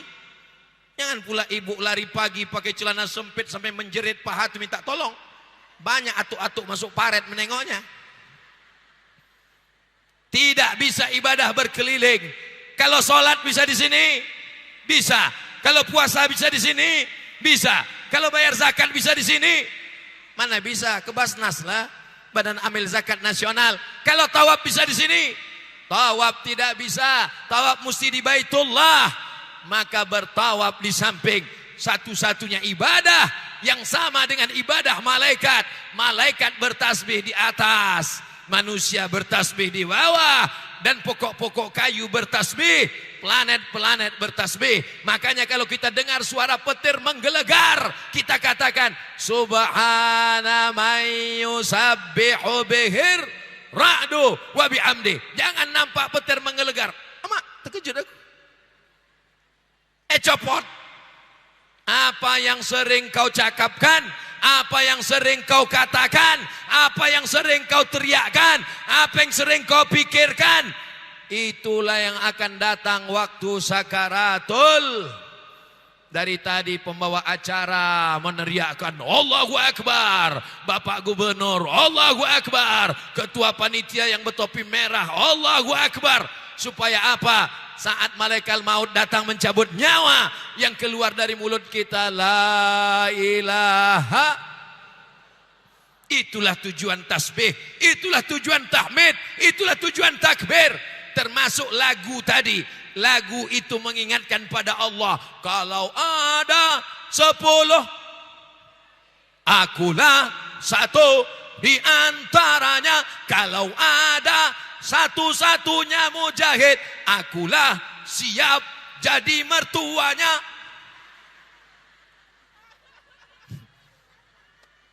Jangan pula ibu lari pagi pakai celana sempit sampai menjerit paha tu minta tolong. Banyak atuk-atuk masuk paret menengoknya. Tidak bisa ibadah berkeliling. Kalau sholat bisa di sini, bisa. Kalau puasa bisa di sini, bisa. Kalau bayar zakat bisa di sini, mana bisa? Ke Basnas lah, Badan Amil Zakat Nasional. Kalau tawaf bisa di sini, tawaf tidak bisa. Tawaf mesti di Baitullah. Maka bertawaf di samping. Satu-satunya ibadah yang sama dengan ibadah malaikat. Malaikat bertasbih di atas, manusia bertasbih di bawah, dan pokok-pokok kayu bertasbih, planet-planet bertasbih. Makanya kalau kita dengar suara petir menggelegar, kita katakan subhana man yusabbihu bihir ra'du wa bihamdi. Jangan nampak petir menggelegar. Mak, terkejut aku. Copot. Apa yang sering kau cakapkan, apa yang sering kau katakan, apa yang sering kau teriakkan, apa yang sering kau pikirkan, itulah yang akan datang waktu sakaratul. Dari tadi pembawa acara meneriakkan Allahu Akbar, Bapak Gubernur Allahu Akbar, Ketua Panitia yang bertopi merah Allahu Akbar. Supaya apa? Saat malaikat maut datang mencabut nyawa, yang keluar dari mulut kita la ilaha. Itulah tujuan tasbih, itulah tujuan tahmid, itulah tujuan takbir. Termasuk lagu tadi. Lagu itu mengingatkan pada Allah. Kalau ada 10, akulah satu di antaranya. Kalau ada satu-satunya mujahid, akulah siap jadi mertuanya.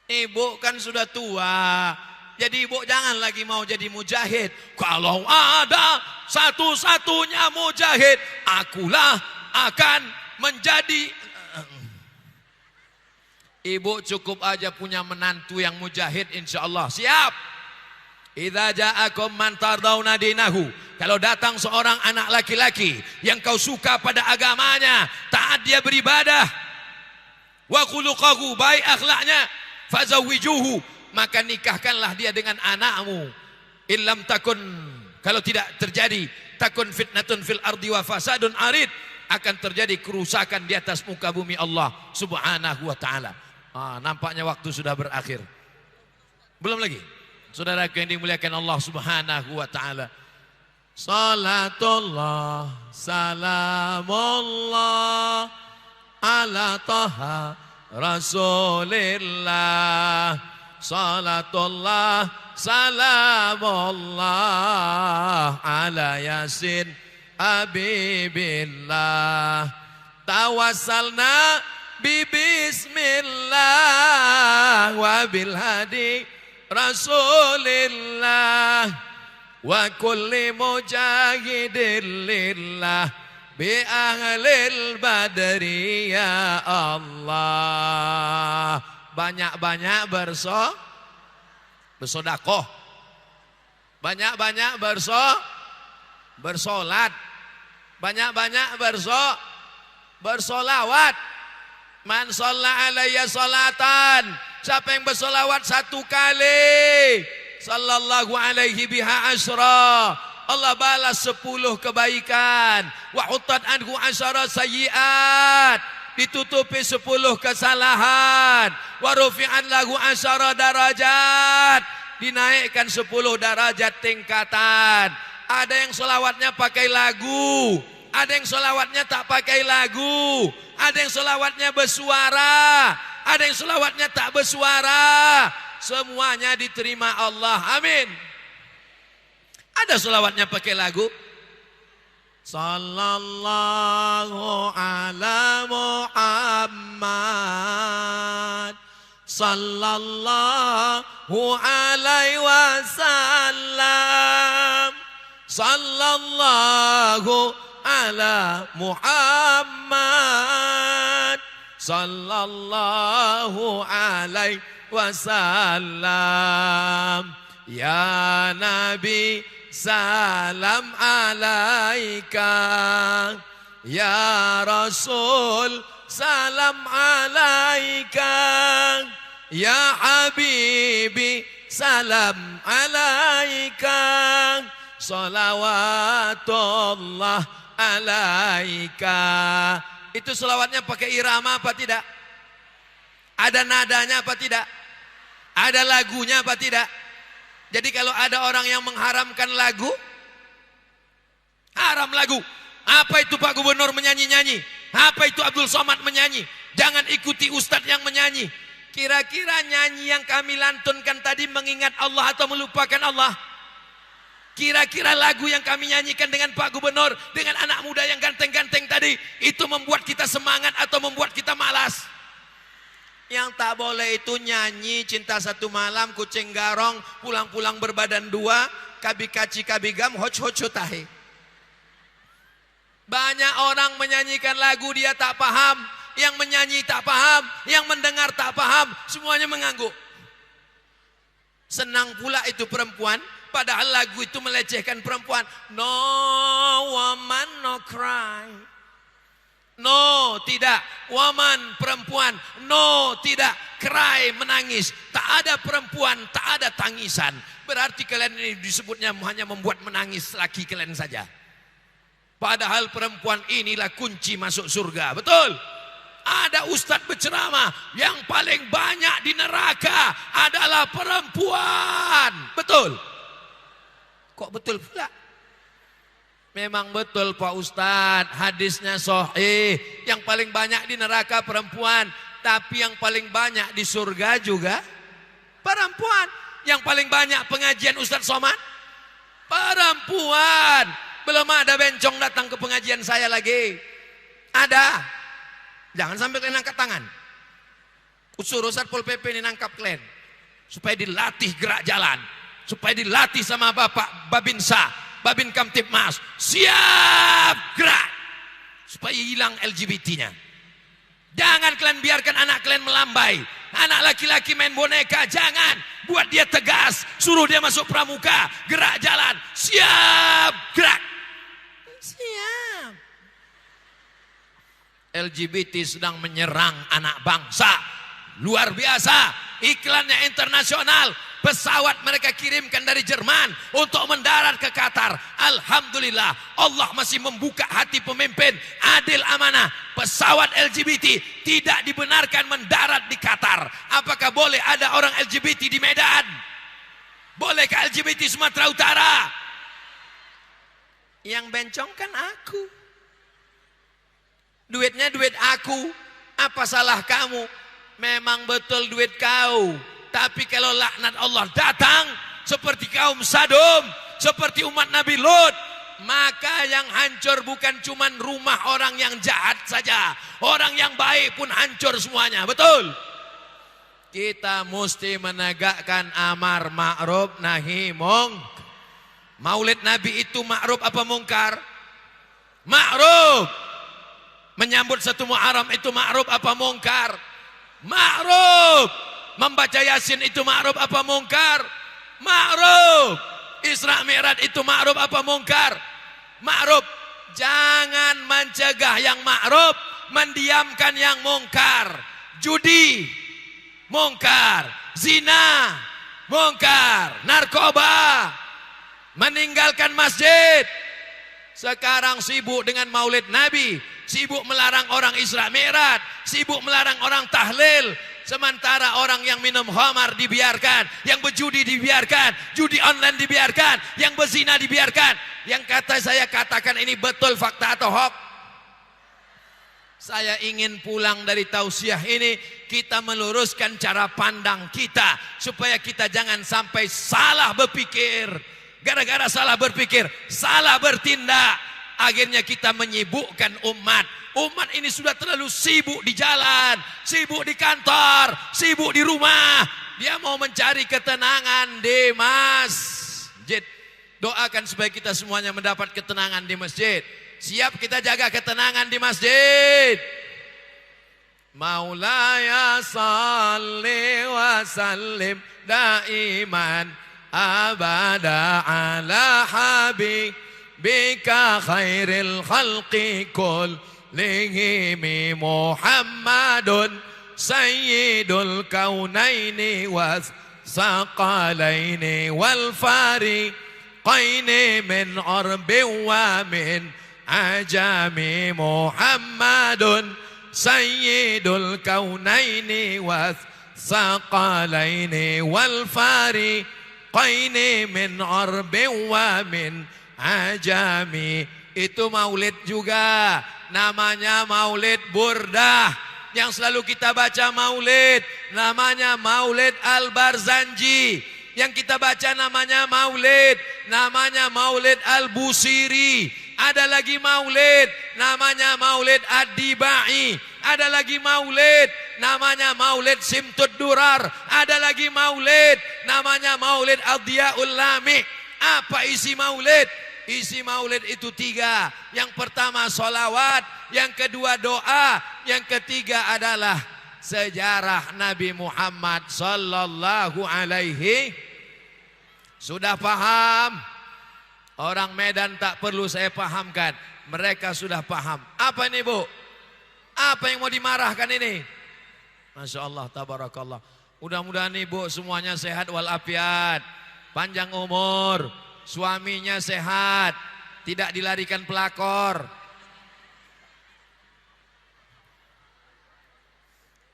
Ibu kan sudah tua, jadi ibu jangan lagi mau jadi mujahid. Kalau ada satu-satunya mujahid, akulah akan menjadi. Ibu cukup aja punya menantu yang mujahid, insya Allah siap. Idza ja'akum man tardawna dinahu. Kalau datang seorang anak laki-laki yang kau suka pada agamanya, taat dia beribadah, wa khuluquhu, baik akhlaknya, fazawwijuhu, maka nikahkanlah dia dengan anakmu. Illam takun Kalau tidak terjadi, takun fitnatun fil ardi wa fasadun arid, akan terjadi kerusakan di atas muka bumi Allah Subhanahu wa taala. Nampaknya waktu sudah berakhir. Belum lagi. Saudaraku yang dimuliakan Allah Subhanahu wa taala. Salatullah salamullah ala taha Rasulillah. Salatullah salamullah ala Yasin Habibillah. Tawassalna bismillah wa bil hadi Rasulillah wa kulli mujahidin lillah bi ahlil badri ya Allah. Banyak-banyak bersodakoh, banyak-banyak bersolat, banyak-banyak bersolawat. Man sholla alayya sholatan, siapa yang bersolawat 1 kali, sallallahu alaihi biha asyra, Allah balas 10 kebaikan. Wa hutat anhu asyara sayyiat, ditutupi 10 kesalahan. Wa rufi'an lahu asyara darajat, dinaikkan 10 derajat tingkatan. Ada yang selawatnya pakai lagu, ada yang selawatnya tak pakai lagu, ada yang selawatnya bersuara, ada yang selawatnya tak bersuara. Semuanya diterima Allah, amin. Ada selawatnya pakai lagu, sallallahu ala Muhammad, sallallahu alaihi wasallam, sallallahu ala Muhammad, sallallahu alaihi wasallam. Ya Nabi salam alaika, ya Rasul salam alaika, ya Habibi salam alaika, salawatullah alaika. Itu selawatnya pakai irama apa tidak? Ada nadanya apa tidak? Ada lagunya apa tidak? Jadi kalau ada orang yang mengharamkan lagu, haram lagu. Apa itu Pak Gubernur menyanyi-nyanyi? Apa itu Abdul Somad menyanyi? Jangan ikuti ustadz yang menyanyi. Kira-kira nyanyi yang kami lantunkan tadi mengingat Allah atau melupakan Allah? Kira-kira lagu yang kami nyanyikan dengan Pak Gubernur, dengan anak muda yang ganteng-ganteng tadi, itu membuat kita semangat atau membuat kita malas? Yang tak boleh itu nyanyi cinta satu malam, kucing garong, pulang-pulang berbadan dua, kabi kaci kabi gam, hoc tahe. Banyak orang menyanyikan lagu dia tak paham, yang menyanyi tak paham, yang mendengar tak paham, semuanya mengangguk. Senang pula itu perempuan, padahal lagu itu melecehkan perempuan. No woman no cry. No, tidak. Woman, perempuan. No, tidak. Cry, menangis. Tak ada perempuan, tak ada tangisan. Berarti kalian ini disebutnya hanya membuat menangis laki kalian saja. Padahal perempuan inilah kunci masuk surga. Betul? Ada ustadz berceramah, yang paling banyak di neraka adalah perempuan. Betul? Kok betul pula? Memang betul Pak Ustadz, hadisnya sahih. Yang paling banyak di neraka perempuan, tapi yang paling banyak di surga juga perempuan. Yang paling banyak pengajian Ustadz Somad, perempuan. Belum ada bencong datang ke pengajian saya lagi. Ada. Jangan sampai kalian angkat tangan. Suruh Satpol PP ini nangkap kalian, supaya dilatih gerak jalan, supaya dilatih sama Bapak Babinsa, Babin Kamtipmas, siap gerak supaya hilang LGBT-nya. Jangan kalian biarkan anak kalian melambai. Anak laki-laki main boneka, jangan. Buat dia tegas, suruh dia masuk pramuka, gerak jalan, siap gerak. Siap. LGBT sedang menyerang anak bangsa. Luar biasa. Iklannya internasional. pesawat mereka kirimkan dari Jerman untuk mendarat ke Qatar. Alhamdulillah, Allah masih membuka hati pemimpin adil amanah. Pesawat LGBT tidak dibenarkan mendarat di Qatar. Apakah boleh ada orang LGBT di Medan? Bolehkah LGBT Sumatera Utara? Yang bencong kan aku. Duitnya duit aku. Apa salah kamu? Memang betul duit kau. Tapi kalau laknat Allah datang seperti kaum Sadom, seperti umat Nabi Lot, maka yang hancur bukan cuma rumah orang yang jahat saja, orang yang baik pun hancur semuanya. Betul? Kita mesti menegakkan amar ma'ruf nahi mungkar. Maulid Nabi itu ma'ruf apa mungkar? Ma'ruf. Menyambut satu Muharram itu ma'ruf apa mungkar? Ma'ruf. Membaca Yasin itu ma'ruf apa mungkar? Ma'ruf. Isra Mi'raj itu ma'ruf apa mungkar? Ma'ruf. Jangan mencegah yang ma'ruf, mendiamkan yang mungkar. Judi mungkar, zina mungkar, narkoba, meninggalkan masjid. Sekarang sibuk dengan Maulid Nabi, sibuk melarang orang Isra Mi'raj, sibuk melarang orang tahlil. Sementara orang yang minum khamar dibiarkan, yang berjudi dibiarkan, judi online dibiarkan, yang berzina dibiarkan. Yang kata saya katakan ini betul fakta atau hoax? Saya ingin pulang dari tausiah ini, kita meluruskan cara pandang kita supaya kita jangan sampai salah berpikir. Gara-gara salah berpikir, salah bertindak, akhirnya kita menyibukkan umat. Umat ini sudah terlalu sibuk di jalan, sibuk di kantor, sibuk di rumah. Dia mau mencari ketenangan di masjid. Doakan supaya kita semuanya mendapat ketenangan di masjid. Siap kita jaga ketenangan di masjid. Maulaya salli wa sallim daiman abada ala habibika khairil khalqi kullihim Muhammadun sayyidul kaunaini was saqalaini wal fariqaini min arbi wa min ajami Muhammadun sayyidul kaunaini was saqalaini wal fariqaini min arbi wa min ajami. Itu maulid juga, namanya maulid burdah. Yang selalu kita baca maulid, namanya maulid al-Barzanji. Yang kita baca namanya maulid al-Busiri. Ada lagi maulid, namanya maulid ad-Dibai. Ada lagi maulid, namanya maulid Simtud Durar. Ada lagi maulid, namanya maulid Ad-Diyaul Lami. Apa isi maulid? Isi maulid itu 3. Yang pertama solawat, yang kedua doa, yang ketiga adalah sejarah Nabi Muhammad sallallahu alaihi. Sudah paham? Orang Medan tak perlu saya pahamkan, mereka sudah paham. Apa ini Bu? Apa yang mau dimarahkan ini? Masya Allah, tabarakallah. Mudah-mudahan Ibu semuanya sehat walafiat, panjang umur, suaminya sehat, tidak dilarikan pelakor.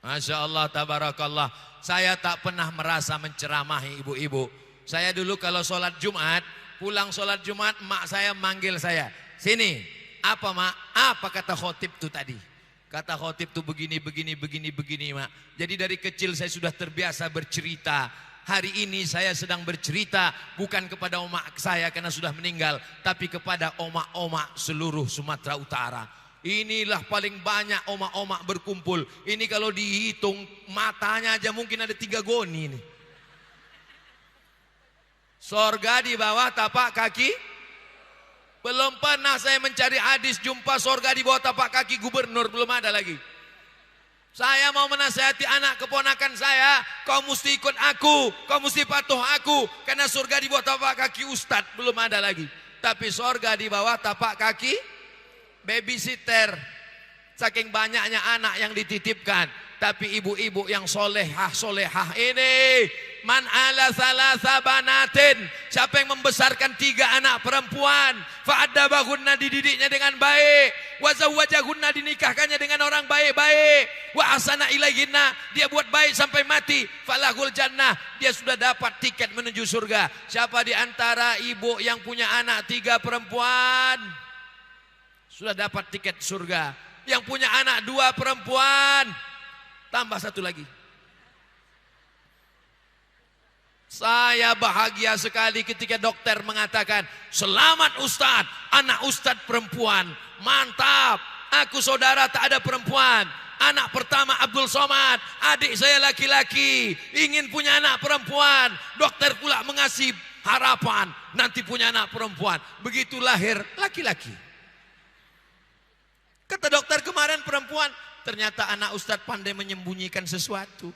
Masya Allah, tabarakallah. Saya tak pernah merasa menceramahi ibu-ibu. Saya dulu kalau sholat Jumat, pulang sholat Jumat, mak saya manggil saya, sini. Apa mak? Apa kata khotib itu tadi? Kata khotib itu begini, mak. Jadi dari kecil saya sudah terbiasa bercerita. Hari ini saya sedang bercerita bukan kepada omak saya karena sudah meninggal, tapi kepada omak-omak seluruh Sumatera Utara. Inilah paling banyak omak-omak berkumpul. Ini kalau dihitung matanya aja mungkin ada 3 goni ini. Sorga di bawah tapak kaki. Belum pernah saya mencari hadis jumpa sorga di bawah tapak kaki gubernur, belum ada lagi. Saya mau menasihati anak keponakan saya, kau mesti ikut aku, kau mesti patuh aku, karena surga di bawah tapak kaki ustadz, belum ada lagi. Tapi surga di bawah tapak kaki babysitter. Saking banyaknya anak yang dititipkan, tapi ibu-ibu yang solehah ini Man ala salasa banatin, siapa yang membesarkan 3 anak perempuan, fa'addabahunna, dididiknya dengan baik, wa zawwajahunna, dinikahkannya dengan orang baik-baik, wa ahsana ilaihinna, dia buat baik sampai mati, falahul jannah, dia sudah dapat tiket menuju surga. Siapa di antara ibu yang punya anak 3 perempuan sudah dapat tiket surga? Yang punya anak 2 perempuan tambah 1 lagi. Saya bahagia sekali ketika dokter mengatakan, selamat Ustadz, anak Ustadz perempuan, mantap. Aku saudara tak ada perempuan. Anak pertama Abdul Somad, adik saya laki-laki, ingin punya anak perempuan. Dokter pula mengasih harapan, nanti punya anak perempuan. Begitu lahir laki-laki. Kata dokter kemarin perempuan, ternyata anak Ustadz pandai menyembunyikan sesuatu.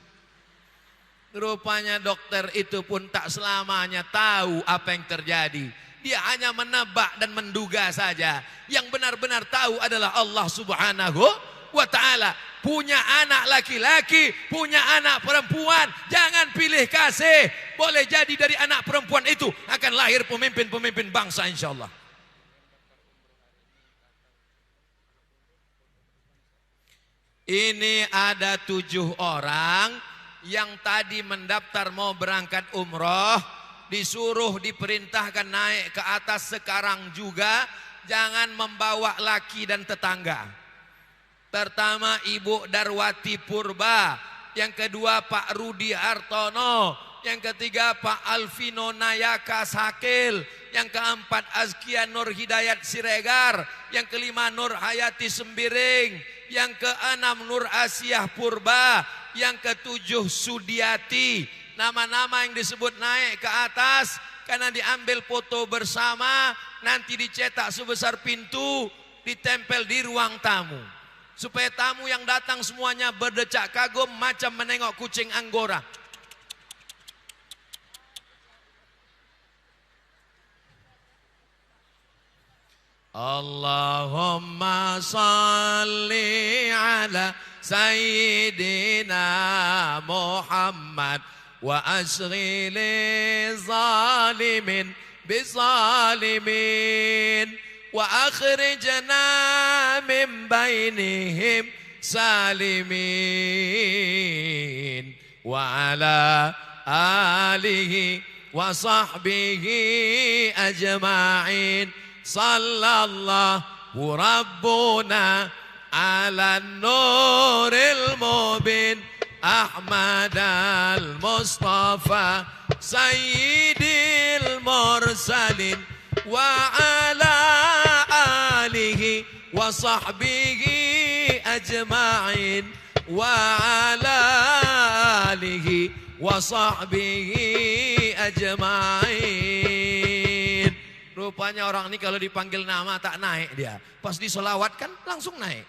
Rupanya dokter itu pun tak selamanya tahu apa yang terjadi. Dia hanya menebak dan menduga saja. Yang benar-benar tahu adalah Allah Subhanahu wa ta'ala. Punya anak laki-laki, punya anak perempuan, jangan pilih kasih. Boleh jadi dari anak perempuan itu akan lahir pemimpin-pemimpin bangsa, insya Allah. Ini ada 7 orang yang tadi mendaftar mau berangkat umroh, disuruh diperintahkan naik ke atas sekarang juga, jangan membawa laki dan tetangga. Pertama Ibu Darwati Purba, yang kedua Pak Rudi Hartono, yang ketiga Pak Alvino Nayaka Sakil, yang keempat Azkia Nur Hidayat Siregar, yang kelima Nur Hayati Sembiring, yang keenam Nur Asiah Purba, yang ketujuh Sudiati. Nama-nama yang disebut naik ke atas karena diambil foto bersama, nanti dicetak sebesar pintu, ditempel di ruang tamu, supaya tamu yang datang semuanya berdecak kagum macam menengok kucing Anggora. Allahumma salli ala Sayyidina Muhammad wa ashghili zalimin bizalimin wa akhrijna min bainihim salimin wa ala alihi wa sahbihi ajma'in. Sallallahu Rabbuna ala nuril mubin Ahmad al-Mustafa Sayyidil Mursalin wa ala alihi wa sahbihi ajma'in wa ala alihi wa sahbihi ajma'in. Rupanya orang ini kalau dipanggil nama tak naik dia. Pas disolawat kan langsung naik.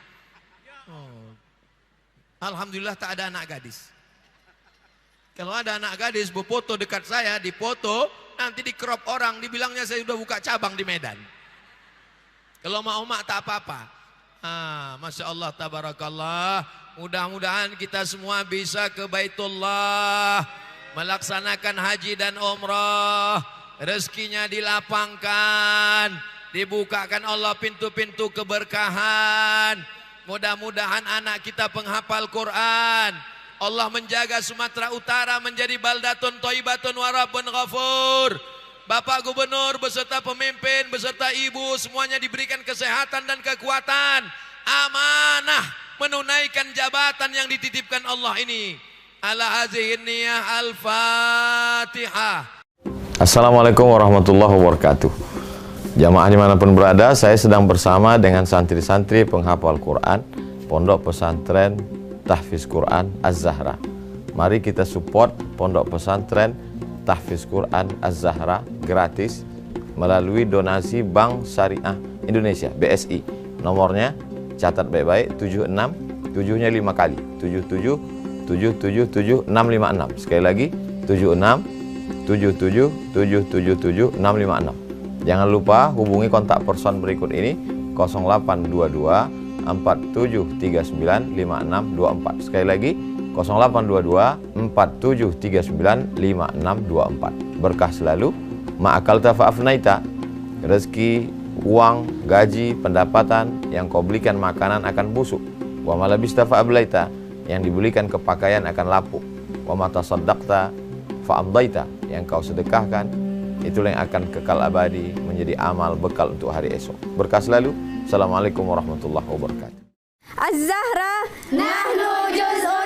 Oh. Alhamdulillah tak ada anak gadis. Kalau ada anak gadis berfoto dekat saya, dipoto, nanti di crop orang, dibilangnya saya sudah buka cabang di Medan. Kalau mau mak tak apa-apa. Masya Allah, tabarakallah. Mudah-mudahan kita semua bisa ke Baitullah, melaksanakan haji dan umrah. Rezekinya dilapangkan, dibukakan Allah pintu-pintu keberkahan. Mudah-mudahan anak kita penghafal Quran. Allah menjaga Sumatera Utara menjadi baldatun thayyibatun wa rabbun ghafur. Bapak Gubernur beserta pemimpin, beserta ibu, semuanya diberikan kesehatan dan kekuatan, amanah menunaikan jabatan yang dititipkan Allah ini. Ala hazihin niyah al-Fatihah. Assalamualaikum warahmatullahi wabarakatuh. Jamaah dimanapun berada, saya sedang bersama dengan santri-santri penghafal Quran Pondok Pesantren Tahfiz Quran Az-Zahra. Mari kita support Pondok Pesantren Tahfiz Quran Az-Zahra gratis melalui donasi Bank Syariah Indonesia (BSI). Nomornya catat baik-baik, 76 7-nya 5 kali, 77 777 656. Sekali lagi 76 77 656. Jangan lupa hubungi kontak person berikut ini 0822 4739 5624. Sekali lagi 0822 4739 5624. Berkah selalu. Ma'akalta fa'afnaita. Rezeki, uang, gaji, pendapatan yang kau belikan makanan akan busuk. Wa malabista fa'ablaita. Yang dibelikan kepakaian akan lapuk. Wa mata saddaqta fa'amdaita. Yang kau sedekahkan, itulah yang akan kekal abadi menjadi amal bekal untuk hari esok. Berkah selalu. Assalamualaikum warahmatullahi wabarakatuh. Az-Zahra nahnu juz'un